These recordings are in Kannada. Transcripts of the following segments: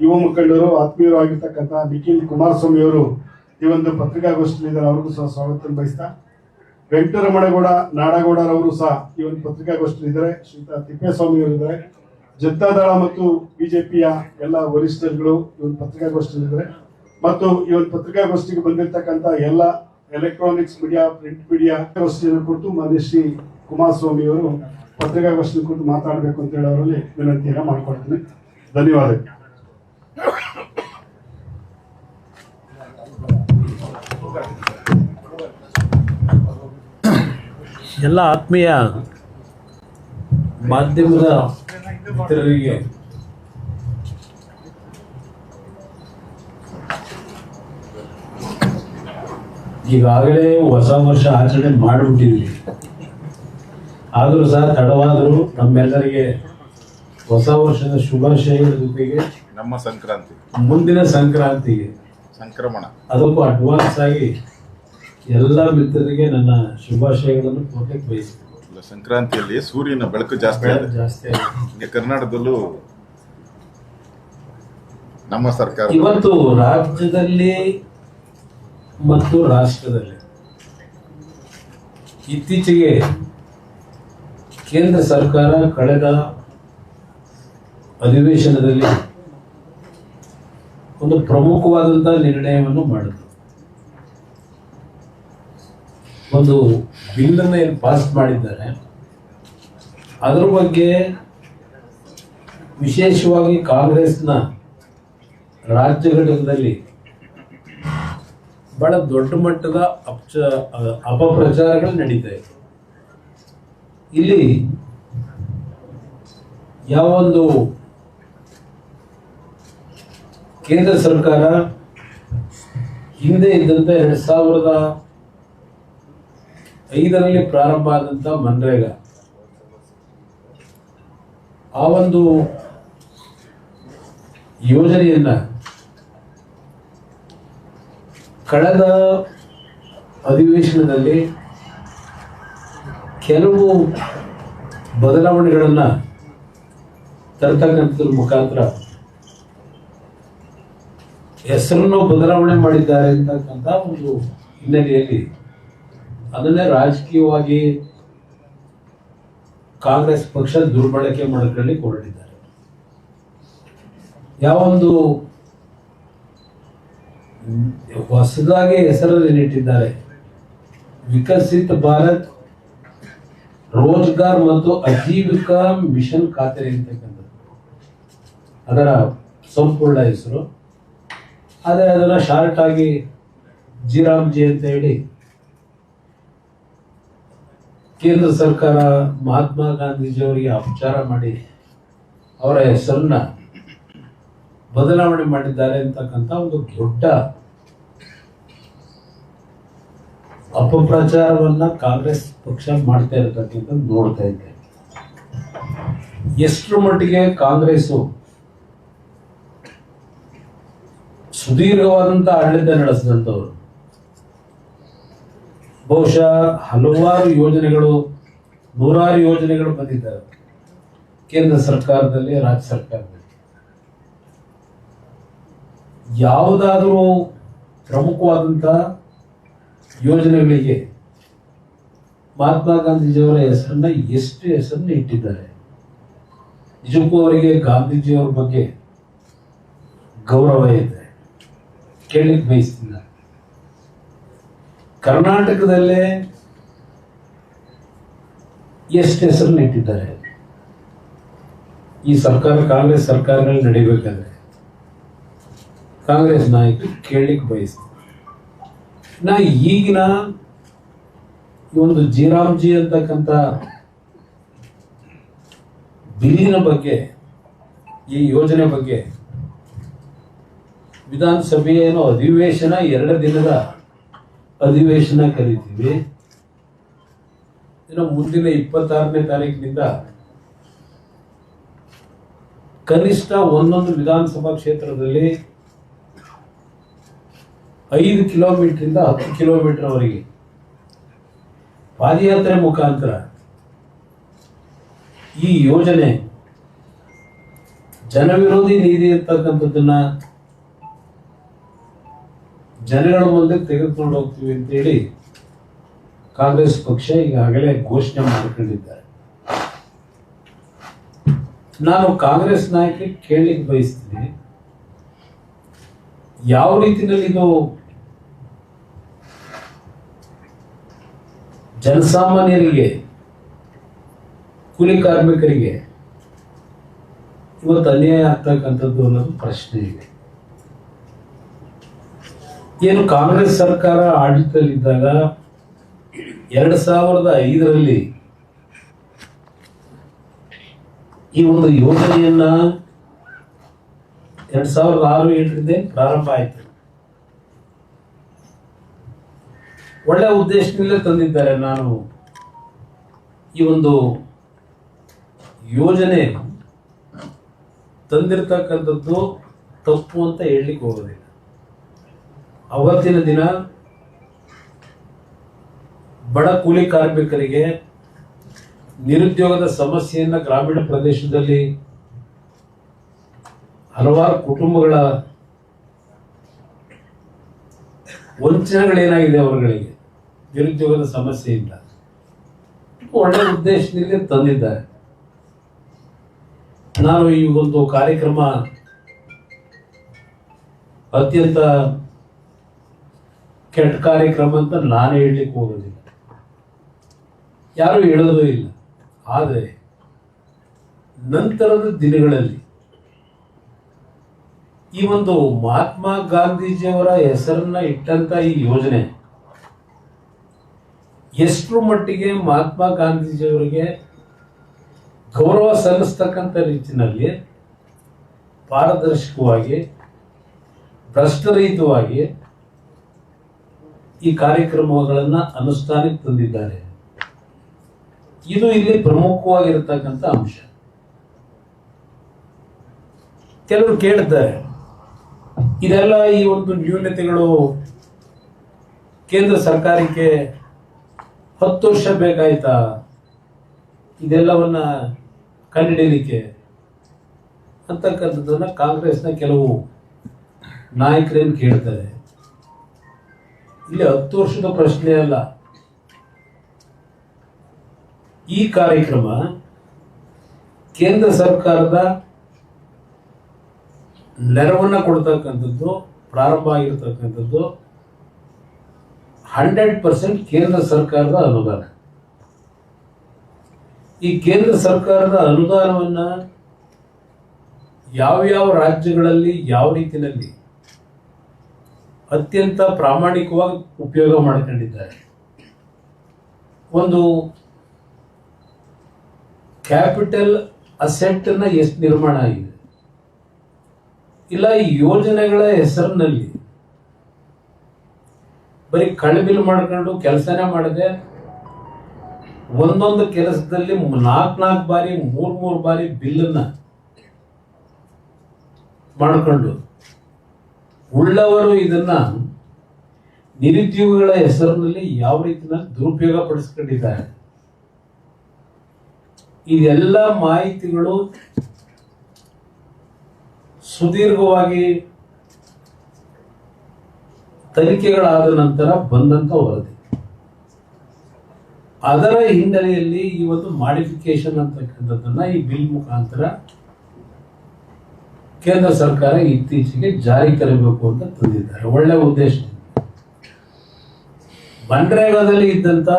ಯುವ ಮುಖಂಡರು ಆತ್ಮೀಯರು ಆಗಿರ್ತಕ್ಕಂಥ ನಿಖಿಲ್ ಕುಮಾರಸ್ವಾಮಿ ಅವರು ಈ ಒಂದು ಪತ್ರಿಕಾಗೋಷ್ಠಿಯಲ್ಲಿದ್ದಾರೆ. ಅವ್ರಿಗೂ ಸಹ ಸ್ವಾಗತ ಬಯಸ್ತಾ, ವೆಂಕಟರಮಣಗೌಡ ನಾಡಗೌಡರವರು ಸಹ ಈ ಒಂದು ಪತ್ರಿಕಾಗೋಷ್ಠಿಯಲ್ಲಿದ್ದಾರೆ. ಶ್ರೀಯುತ ತಿಪ್ಪೇಸ್ವಾಮಿ ಅವರಿದ್ದಾರೆ. ಜನತಾದಳ ಮತ್ತು ಬಿಜೆಪಿಯ ಎಲ್ಲ ವರಿಷ್ಠರುಗಳು ಈ ಒಂದು ಪತ್ರಿಕಾಗೋಷ್ಠಿಯಲ್ಲಿದ್ದಾರೆ. ಮತ್ತು ಈ ಒಂದು ಪತ್ರಿಕಾಗೋಷ್ಠಿಗೆ ಬಂದಿರತಕ್ಕಂಥ ಎಲ್ಲ ಎಲೆಕ್ಟ್ರಾನಿಕ್ಸ್ ಮೀಡಿಯಾ, ಪ್ರಿಂಟ್ ಮೀಡಿಯಾ ಗೋಷ್ಠಿಯನ್ನು ಕುರಿತು ಮಾನ್ಯ ಶ್ರೀ ಕುಮಾರಸ್ವಾಮಿ ಅವರು ಪತ್ರಿಕಾಗೋಷ್ಠಿ ಕುರಿತು ಮಾತಾಡಬೇಕು ಅಂತ ಹೇಳಿ ಅವರಲ್ಲಿ ವಿನಂತಿಯನ್ನು ಮಾಡಿಕೊಡ್ತೀನಿ. ಧನ್ಯವಾದಗಳು. ಎಲ್ಲ ಆತ್ಮೀಯ ಮಾಧ್ಯಮದ ಮಿತ್ರರಿಗೆ ಈಗಾಗಲೇ ಹೊಸ ವರ್ಷ ಆಚರಣೆ ಮಾಡಿಬಿಟ್ಟಿದ್ವಿ. ಆದರೂ ಸಹ ತಡವಾದರೂ ನಮ್ಮೆಲ್ಲರಿಗೆ ಹೊಸ ವರ್ಷದ ಶುಭಾಶಯಗಳ ಜೊತೆಗೆ ನಮ್ಮ ಸಂಕ್ರಾಂತಿ, ಮುಂದಿನ ಸಂಕ್ರಾಂತಿಗೆ ಸಂಕ್ರಮಣ, ಅದಕ್ಕೂ ಅಡ್ವಾನ್ಸ್ ಆಗಿ ಎಲ್ಲ ಮಿತ್ರರಿಗೆ ನನ್ನ ಶುಭಾಶಯಗಳನ್ನು ಕೊಡಲಿಕ್ಕೆ ಬಯಸ್ತೀನಿ. ಸಂಕ್ರಾಂತಿಯಲ್ಲಿ ಸೂರ್ಯನ ಬೆಳಕು ಜಾಸ್ತಿ ಈಗ ಕರ್ನಾಟಕದಲ್ಲೂ ನಮ್ಮ ಸರ್ಕಾರ ಇವತ್ತು ರಾಜ್ಯದಲ್ಲಿ ಮತ್ತು ರಾಷ್ಟ್ರದಲ್ಲಿ ಇತ್ತೀಚೆಗೆ ಕೇಂದ್ರ ಸರ್ಕಾರ ಕಳೆದ ಅಧಿವೇಶನದಲ್ಲಿ ಒಂದು ಪ್ರಮುಖವಾದಂತಹ ನಿರ್ಣಯವನ್ನು ಮಾಡಿದ್ರು. ಒಂದು ಬಿಲ್ಲನ್ನು ಏನು ಪಾಸ್ ಮಾಡಿದ್ದಾರೆ, ಅದರ ಬಗ್ಗೆ ವಿಶೇಷವಾಗಿ ಕಾಂಗ್ರೆಸ್ನ ರಾಜ್ಯಘಟಕದಲ್ಲಿ ಬಹಳ ದೊಡ್ಡ ಮಟ್ಟದ ಅಪಪ್ರಚಾರಗಳು ನಡೀತಾ ಇದೆ. ಇಲ್ಲಿ ಯಾವೊಂದು ಕೇಂದ್ರ ಸರ್ಕಾರ ಹಿಂದೆ ಇದ್ದಂತ 2005ರಲ್ಲಿ ಪ್ರಾರಂಭ ಆದಂತ ಮನ್ರೇಗಾ, ಆ ಒಂದು ಯೋಜನೆಯನ್ನ ಕಳೆದ ಅಧಿವೇಶನದಲ್ಲಿ ಕೆಲವು ಬದಲಾವಣೆಗಳನ್ನ ತರತಕ್ಕಂಥದ್ರ ಮುಖಾಂತರ ಹೆಸರನ್ನು ಬದಲಾವಣೆ ಮಾಡಿದ್ದಾರೆ ಅಂತಕ್ಕಂಥ ಒಂದು ಹಿನ್ನೆಲೆಯಲ್ಲಿ ಅದನ್ನೇ ರಾಜಕೀಯವಾಗಿ ಕಾಂಗ್ರೆಸ್ ಪಕ್ಷ ದುರ್ಬಳಕೆ ಮಾಡೋದ್ರಲ್ಲಿ ಹೊರಟಿದ್ದಾರೆ. ಯಾವೊಂದು ಹೊಸದಾಗಿ ಹೆಸರಲ್ಲಿ ಇಟ್ಟಿದ್ದಾರೆ, ವಿಕಸಿತ ಭಾರತ್ ರೋಜ್ಗಾರ್ ಮತ್ತು ಆಜೀವಿಕಾ ಮಿಷನ್ ಖಾತೆ ಅಂತಕ್ಕಂಥದ್ದು ಅದರ ಸಂಪೂರ್ಣ ಹೆಸರು. ಆದರೆ ಅದನ್ನ ಶಾರ್ಟ್ ಆಗಿ ಜಿರಾಮ್ಜಿ ಅಂತ ಹೇಳಿ ಕೇಂದ್ರ ಸರ್ಕಾರ ಮಹಾತ್ಮ ಗಾಂಧೀಜಿಯವರಿಗೆ ಅಪಚಾರ ಮಾಡಿ ಅವರ ಹೆಸರನ್ನ ಬದಲಾವಣೆ ಮಾಡಿದ್ದಾರೆ ಅಂತಕ್ಕಂಥ ಒಂದು ದೊಡ್ಡ ಅಪಪ್ರಚಾರವನ್ನ ಕಾಂಗ್ರೆಸ್ ಪಕ್ಷ ಮಾಡ್ತಾ ಇರತಕ್ಕಂಥದ್ದು ನೋಡ್ತಾ ಇದ್ದೆ. ಎಷ್ಟರ ಮಟ್ಟಿಗೆ ಕಾಂಗ್ರೆಸ್ಸು ಸುದೀರ್ಘವಾದಂತ ಆಡಳಿತ ನಡೆಸಿದಂಥವ್ರು, ಬಹುಶಃ ಹಲವಾರು ಯೋಜನೆಗಳು, ನೂರಾರು ಯೋಜನೆಗಳು ಬಂದಿದ್ದಾವೆ ಕೇಂದ್ರ ಸರ್ಕಾರದಲ್ಲಿ, ರಾಜ್ಯ ಸರ್ಕಾರದಲ್ಲಿ. ಯಾವುದಾದರೂ ಪ್ರಮುಖವಾದಂತ ಯೋಜನೆಗಳಿಗೆ ಮಹಾತ್ಮ ಗಾಂಧೀಜಿಯವರ ಹೆಸರನ್ನ ಎಷ್ಟು ಹೆಸರನ್ನ ಇಟ್ಟಿದ್ದಾರೆ. ನಿಜಕ್ಕೂ ಅವರಿಗೆ ಗಾಂಧೀಜಿಯವರ ಬಗ್ಗೆ ಗೌರವ ಇದೆ, ಕೇಳಲಿಕ್ಕೆ ಬಯಸ್ತಿಲ್ಲ. ಕರ್ನಾಟಕದಲ್ಲೇ ಎಷ್ಟು ಹೆಸರನ್ನ ಇಟ್ಟಿದ್ದಾರೆ. ಈ ಸರ್ಕಾರ, ಕಾಂಗ್ರೆಸ್ ಸರ್ಕಾರಗಳು ನಡೀಬೇಕಾದ್ರೆ ಕಾಂಗ್ರೆಸ್ ನಾಯಕರು ಕೇಳಲಿಕ್ಕೆ ಬಯಸ್ತಾರೆ. ನಾ ಈಗಿನ ಒಂದು ಜಿರಾಮ್ಜಿ ಅಂತಕ್ಕಂಥ ಬಿಲ್ಲಿನ ಬಗ್ಗೆ, ಈ ಯೋಜನೆ ಬಗ್ಗೆ ವಿಧಾನಸಭೆಯೇನೋ ಅಧಿವೇಶನ, 2 ದಿನದ ಅಧಿವೇಶನ ಕರೀತೀವಿ. ಇನ್ನು ಮುಂದಿನ 26ನೇ ತಾರೀಕಿನಿಂದ ಕನಿಷ್ಠ ಒಂದೊಂದು ವಿಧಾನಸಭಾ ಕ್ಷೇತ್ರದಲ್ಲಿ 5 ಕಿಲೋಮೀಟರ್ 10 ಕಿಲೋಮೀಟರ್ ವರೆಗೆ ಪಾದಯಾತ್ರೆ ಮುಖಾಂತರ ಈ ಯೋಜನೆ ಜನವಿರೋಧಿ ನೀತಿ ಇರ್ತಕ್ಕಂಥದ್ದನ್ನ ಜನಗಳ ಮುಂದೆ ತೆಗೆದುಕೊಂಡು ಹೋಗ್ತೀವಿ ಅಂತೇಳಿ ಕಾಂಗ್ರೆಸ್ ಪಕ್ಷ ಈಗಾಗಲೇ ಘೋಷಣೆ ಮಾಡಿಕೊಂಡಿದ್ದಾರೆ. ನಾನು ಕಾಂಗ್ರೆಸ್ ನಾಯಕರಿಗೆ ಕೇಳಲಿಕ್ಕೆ ಬಯಸ್ತೀನಿ, ಯಾವ ರೀತಿಯಲ್ಲಿ ಇದು ಜನಸಾಮಾನ್ಯರಿಗೆ, ಕೂಲಿ ಕಾರ್ಮಿಕರಿಗೆ ಇವತ್ತು ಅನ್ಯಾಯ ಆಗ್ತಕ್ಕಂಥದ್ದು ಅನ್ನೋದು ಪ್ರಶ್ನೆ ಇದೆ. ಏನು ಕಾಂಗ್ರೆಸ್ ಸರ್ಕಾರ ಆಡಳಿತದಲ್ಲಿದ್ದಾಗ 2005ರಲ್ಲಿ ಈ ಒಂದು ಯೋಜನೆಯನ್ನ 2006-07 ಪ್ರಾರಂಭ ಆಯಿತು. ಒಳ್ಳೆ ಉದ್ದೇಶದಲ್ಲೇ ತಂದಿದ್ದಾರೆ. ನಾನು ಈ ಒಂದು ಯೋಜನೆ ತಂದಿರತಕ್ಕಂಥದ್ದು ತಪ್ಪು ಅಂತ ಹೇಳಲಿಕ್ಕೆ ಹೋಗೋದಿಲ್ಲ. ಅವತ್ತಿನ ದಿನ ಬಡ ಕೂಲಿ ಕಾರ್ಮಿಕರಿಗೆ ನಿರುದ್ಯೋಗದ ಸಮಸ್ಯೆಯನ್ನ ಗ್ರಾಮೀಣ ಪ್ರದೇಶದಲ್ಲಿ ಹಲವಾರು ಕುಟುಂಬಗಳ ವಂಚನೆಗಳೇನಾಗಿದೆ ಅವರುಗಳಿಗೆ ನಿರುದ್ಯೋಗದ ಸಮಸ್ಯೆಯಿಂದ ಒಳ್ಳೆ ಉದ್ದೇಶದಿಂದ ತಂದಿದ್ದಾರೆ. ನಾನು ಈ ಒಂದು ಕಾರ್ಯಕ್ರಮ ಅತ್ಯಂತ ಕೆಟ್ಟ ಕಾರ್ಯಕ್ರಮ ಅಂತ ನಾನೇ ಹೇಳಲಿಕ್ಕೆ ಹೋಗೋದಿಲ್ಲ, ಯಾರು ಹೇಳೋದೂ ಇಲ್ಲ. ಆದರೆ ನಂತರದ ದಿನಗಳಲ್ಲಿ ಈ ಒಂದು ಮಹಾತ್ಮ ಗಾಂಧೀಜಿಯವರ ಹೆಸರನ್ನ ಇಟ್ಟಂತ ಈ ಯೋಜನೆ ಎಷ್ಟರ ಮಟ್ಟಿಗೆ ಮಹಾತ್ಮ ಗಾಂಧೀಜಿಯವರಿಗೆ ಗೌರವ ಸಲ್ಲಿಸ್ತಕ್ಕಂಥ ರೀತಿಯಲ್ಲಿ ಪಾರದರ್ಶಕವಾಗಿ, ಭ್ರಷ್ಟರಹಿತವಾಗಿ ಈ ಕಾರ್ಯಕ್ರಮಗಳನ್ನು ಅನುಷ್ಠಾನಕ್ಕೆ ತಂದಿದ್ದಾರೆ. ಇದು ಇಲ್ಲಿ ಪ್ರಮುಖವಾಗಿರತಕ್ಕಂಥ ಅಂಶ. ಕೆಲವರು ಕೇಳ್ತಾರೆ, ಇದೆಲ್ಲ ಈ ಒಂದು ನ್ಯೂನತೆಗಳು ಕೇಂದ್ರ ಸರ್ಕಾರಕ್ಕೆ 10 ವರ್ಷ ಬೇಕಾಯ್ತಾ ಇದೆಲ್ಲವನ್ನ ಕಂಡುಹಿಡಿಯಲಿಕ್ಕೆ ಅಂತಕ್ಕಂಥದ್ದನ್ನ ಕಾಂಗ್ರೆಸ್ನ ಕೆಲವು ನಾಯಕರೇನು ಕೇಳ್ತಾರೆ. ಇಲ್ಲಿ 10 ವರ್ಷದ ಪ್ರಶ್ನೆ ಅಲ್ಲ. ಈ ಕಾರ್ಯಕ್ರಮ ಕೇಂದ್ರ ಸರ್ಕಾರದ ನೆರವನ್ನ ಕೊಡ್ತಕ್ಕಂಥದ್ದು ಪ್ರಾರಂಭ ಆಗಿರ್ತಕ್ಕಂಥದ್ದು 100% ಕೇಂದ್ರ ಸರ್ಕಾರದ ಅನುದಾನ. ಈ ಕೇಂದ್ರ ಸರ್ಕಾರದ ಅನುದಾನವನ್ನ ಯಾವ ರಾಜ್ಯಗಳಲ್ಲಿ ಯಾವ ರೀತಿಯಲ್ಲಿ ಅತ್ಯಂತ ಪ್ರಾಮಾಣಿಕವಾಗಿ ಉಪಯೋಗ ಮಾಡಿಕೊಂಡಿದ್ದಾರೆ. ಒಂದು ಕ್ಯಾಪಿಟಲ್ ಅಸೆಟ್ ಅನ್ನ ಎಷ್ಟು ನಿರ್ಮಾಣ ಆಗಿದೆ, ಇಲ್ಲ ಈ ಯೋಜನೆಗಳ ಹೆಸರಿನಲ್ಲಿ ಬರೀ ಕಳಬಿಲ್ ಮಾಡ್ಕೊಂಡು ಕೆಲಸನೇ ಮಾಡದೆ ಒಂದೊಂದು ಕೆಲಸದಲ್ಲಿ 4 ಬಾರಿ 3 ಬಾರಿ ಬಿಲ್ಲನ್ನ ಮಾಡಿಕೊಂಡು ಉಳ್ಳವರು ಇದನ್ನ ನಿರುದ್ಯೋಗಿಗಳ ಹೆಸರಿನಲ್ಲಿ ಯಾವ ರೀತಿಯಲ್ಲಿ ದುರುಪಯೋಗ ಪಡಿಸ್ಕೊಂಡಿದ್ದಾರೆ. ಇದೆಲ್ಲ ಮಾಹಿತಿಗಳು ಸುದೀರ್ಘವಾಗಿ ತನಿಖೆಗಳಾದ ನಂತರ ಬಂದಂತ ವರದಿ. ಅದರ ಹಿನ್ನೆಲೆಯಲ್ಲಿ ಈ ಒಂದು ಮಾಡಿಫಿಕೇಶನ್ ಅಂತಕ್ಕಂಥದ್ದನ್ನ ಈ ಬಿಲ್ ಮುಖಾಂತರ ಕೇಂದ್ರ ಸರ್ಕಾರ ಇತ್ತೀಚೆಗೆ ಜಾರಿ ತರಬೇಕು ಅಂತ ತಂದಿದ್ದಾರೆ. ಒಳ್ಳೆ ಉದ್ದೇಶ. ಮನ್ರೇಗಾದಲ್ಲಿ ಇದ್ದಂತ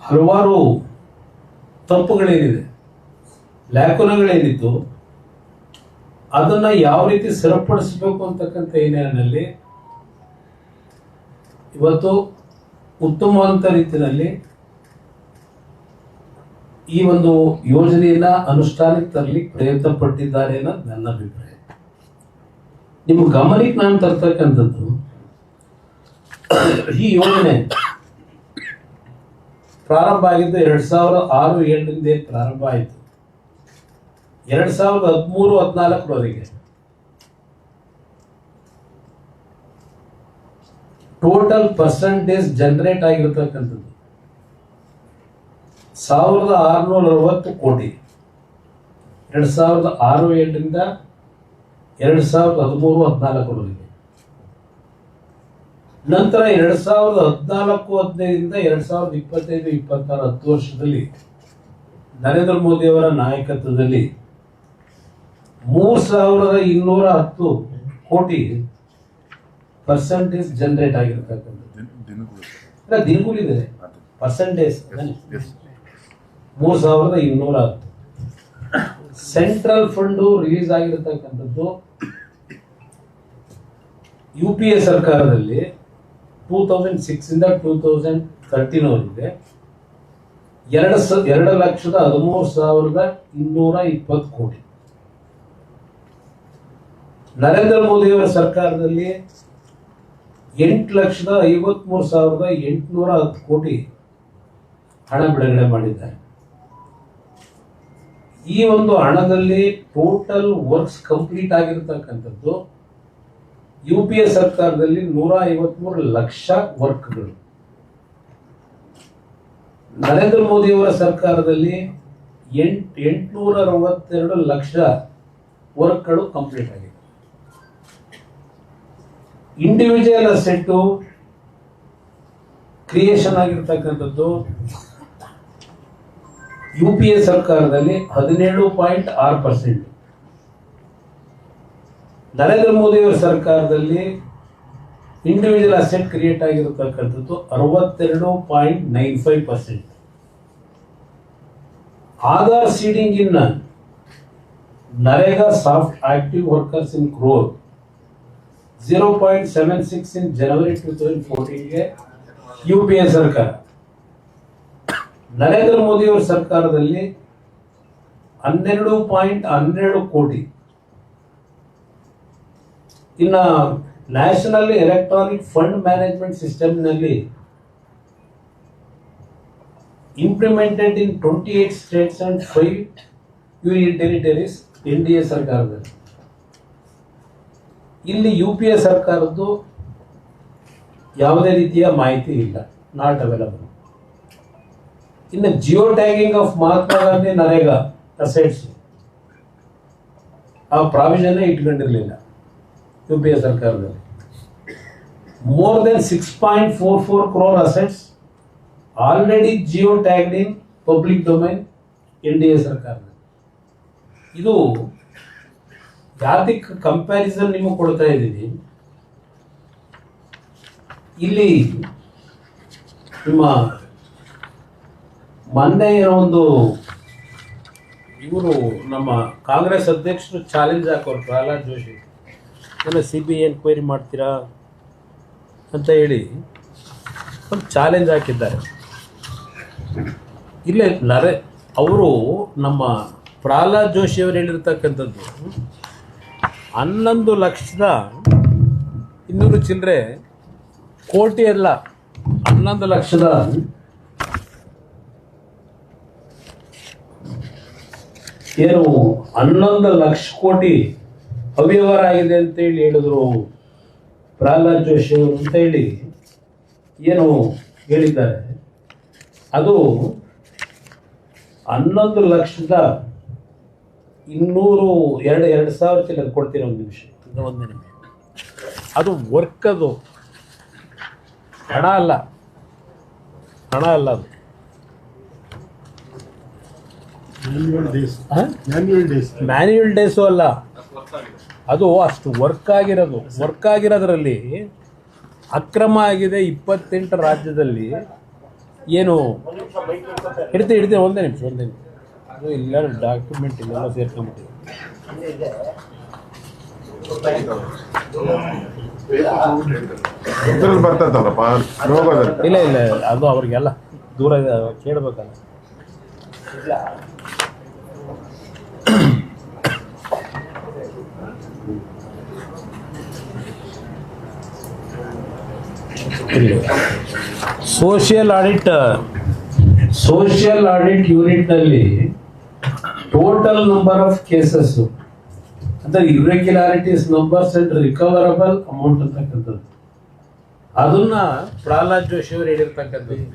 ಹಲವಾರು ತಪ್ಪುಗಳೇನಿದೆ, ಲ್ಯಾಕುನಗಳೇನಿತ್ತು, ಅದನ್ನ ಯಾವ ರೀತಿ ಸರಿಪಡಿಸಬೇಕು ಅಂತಕ್ಕಂಥ ಹಿನ್ನೆಲೆಯಲ್ಲಿ ಇವತ್ತು ಉತ್ತಮವಾದ ರೀತಿಯಲ್ಲಿ ಈ ಒಂದು ಯೋಜನೆಯನ್ನ ಅನುಷ್ಠಾನಕ್ಕೆ ತರಲಿಕ್ಕೆ ಪ್ರಯತ್ನ ಪಟ್ಟಿದ್ದಾರೆ ಅನ್ನೋದು ನನ್ನ ಅಭಿಪ್ರಾಯ. ನಿಮ್ಮ ಗಮನಕ್ಕೆ ನಾನು ತರ್ತಕ್ಕಂಥದ್ದು, ಈ ಯೋಜನೆ ಪ್ರಾರಂಭ ಆಗಿದ್ದು 2006-07 ಪ್ರಾರಂಭ ಆಯಿತು. 2013-14 ಟೋಟಲ್ ಪರ್ಸೆಂಟೇಜ್ ಜನರೇಟ್ ಆಗಿರ್ತಕ್ಕಂಥದ್ದು 1660 ಕೋಟಿ. 2006-7ರಿಂದ 2013-14 ನಂತರ 2014-15ರಿಂದ 2025-26 10 ವರ್ಷದಲ್ಲಿ ನರೇಂದ್ರ ಮೋದಿ ಅವರ ನಾಯಕತ್ವದಲ್ಲಿ 3210 ಕೋಟಿ ಪರ್ಸೆಂಟೇಜ್ ಜನರೇಟ್ ಆಗಿರ್ತಕ್ಕಂಥದ್ದು ದಿನಗೂಲಿದೆ ಪರ್ಸೆಂಟೇಜ್ 3210 ಸೆಂಟ್ರಲ್ ಫಂಡ್ ರಿಲೀಸ್ ಆಗಿರತಕ್ಕಂಥದ್ದು UPA ಸರ್ಕಾರದಲ್ಲಿ 2006 ಇಂದ 2013 2,13,220 ಕೋಟಿ. ನರೇಂದ್ರ ಮೋದಿ ಅವರ ಸರ್ಕಾರದಲ್ಲಿ 8,53,810 ಕೋಟಿ ಹಣ ಬಿಡುಗಡೆ ಮಾಡಿದ್ದಾರೆ. ಈ ಒಂದು ಹಣದಲ್ಲಿ ಟೋಟಲ್ ವರ್ಕ್ಸ್ ಕಂಪ್ಲೀಟ್ ಆಗಿರತಕ್ಕಂಥದ್ದು UPA ಸರ್ಕಾರದಲ್ಲಿ 153 ಲಕ್ಷ ವರ್ಕ್ಗಳು, ನರೇಂದ್ರ ಮೋದಿ ಅವರ ಸರ್ಕಾರದಲ್ಲಿ 862 ಲಕ್ಷ ವರ್ಕ್ಗಳು ಕಂಪ್ಲೀಟ್ ಆಗಿದೆ. ಇಂಡಿವಿಜುವಲ್ ಅಸೆಟ್ ಕ್ರಿಯೇಷನ್ ಆಗಿರ್ತಕ್ಕಂಥದ್ದು UPA ಸರ್ಕಾರದಲ್ಲಿ 17.6%, ನರೇಂದ್ರ ಮೋದಿ ಅವರ ಸರ್ಕಾರದಲ್ಲಿ ಇಂಡಿವಿಜುವಲ್ ಅಸೆಟ್ ಕ್ರಿಯೇಟ್ ಆಗಿರತಕ್ಕಂಥದ್ದು 62.95%. Aadhaar seeding in NREGA soft active workers in crore 0.76 in January 2014ಗೆ UPA ಸರ್ಕಾರ. ನರೇಂದ್ರ ಮೋದಿ ಅವರ ಸರ್ಕಾರದಲ್ಲಿ 12.12 ಕೋಟಿ. ಇನ್ನು national electronic fund management system ನಲ್ಲಿ implemented in 28 states and 5 union territories NDA ಸರ್ಕಾರದಲ್ಲಿ. ಇಲ್ಲಿ UPA ಸರ್ಕಾರದ್ದು ಯಾವುದೇ ರೀತಿಯ ಮಾಹಿತಿ ಇಲ್ಲ, ನಾಟ್ ಅವೈಲಬಲ್. ಇನ್ನು geo tagging of Mahatma Gandhi NREGA assets ಆ ಪ್ರಾವಿಷನ್ ಇಟ್ಕೊಂಡಿರಲಿಲ್ಲ UPA ಸರ್ಕಾರದಲ್ಲಿ. More than 6.44 crore assets already Jio tagged in public domain NDA ಸರ್ಕಾರದಲ್ಲಿ. ಇದು ಜಾತಿಕ್ ಕಂಪ್ಯಾರಿಸನ್ ನಿಮಗೆ ಕೊಡ್ತಾ ಇದ್ದೀನಿ. ಇಲ್ಲಿ ನಿಮ್ಮ ಮೊನ್ನೆ ಒಂದು ಇವರು ನಮ್ಮ ಕಾಂಗ್ರೆಸ್ ಅಧ್ಯಕ್ಷರು ಚಾಲೆಂಜ್ ಹಾಕೋರು, ಪ್ರಹ್ಲಾದ್ ಜೋಶಿ, ಎಲ್ಲ CBI ಎನ್ಕ್ವೈರಿ ಮಾಡ್ತೀರಾ ಅಂತ ಹೇಳಿ ಒಂದು ಚಾಲೆಂಜ್ ಹಾಕಿದ್ದಾರೆ. ಇಲ್ಲೇ ಅವರು ನಮ್ಮ ಪ್ರಹ್ಲಾದ್ ಜೋಶಿ ಅವರು ಹೇಳಿರ್ತಕ್ಕಂಥದ್ದು 11,200,000 ಚಿಲ್ಲರೆ ಕೋಟಿ ಅಲ್ಲ, 11,00,000 ಏನು 11 ಲಕ್ಷ ಕೋಟಿ ಅವ್ಯವಹಾರ ಆಗಿದೆ ಅಂತ ಹೇಳಿ ಹೇಳಿದ್ರು ಪ್ರಹ್ಲಾದ್ ಜೋಶಿ ಅವರು ಅಂತ ಹೇಳಿ ಏನು ಹೇಳಿದ್ದಾರೆ. ಅದು 11,202,000 ಚಿಲ್ಲರೆ ಕೊಡ್ತೀನಿ. ಒಂದು ನಿಮಿಷ, ಒಂದೇ ನಿಮಿಷ. ಅದು ವರ್ಕ್, ಅದು ಹಣ ಅಲ್ಲ, ಹಣ ಅಲ್ಲ, ಅದು ಮ್ಯಾನ್ಯುವಲ್ ಡೇಸು ಅಲ್ಲ, ಅದು ಅಷ್ಟು ವರ್ಕ್ ಆಗಿರೋದ್ರಲ್ಲಿ ಅಕ್ರಮ ಆಗಿದೆ. 28 ರಾಜ್ಯದಲ್ಲಿ ಏನು ಹಿಡ್ತೀನಿ ಒಂದೇ ನಿಮಿಷ ಅದು ಇಲ್ಲ, ಡಾಕ್ಯುಮೆಂಟ್ ಇಲ್ಲೆಲ್ಲ ಸೇರ್ಕೊಂಡ್ಬಿಟ್ಟಿದೆ. ಇಲ್ಲ ಅದು ಅವ್ರಿಗೆಲ್ಲ ದೂರ ಇದೆ, ಕೇಳಬೇಕಲ್ಲ. ಸೋಷಿಯಲ್ ಆಡಿಟ್ ಯೂನಿಟ್ ನಲ್ಲಿ ಟೋಟಲ್ ನಂಬರ್ ಆಫ್ ಕೇಸಸ್ ಅಂದ್ರೆ irregularities numbers and recoverable amount ಅಂತಕ್ಕಂಥದ್ದು, ಅದನ್ನ ಪ್ರಹ್ಲಾದ್ ಜೋಶಿ ಅವರು ಹೇಳಿರ್ತಕ್ಕಂಥದ್ದು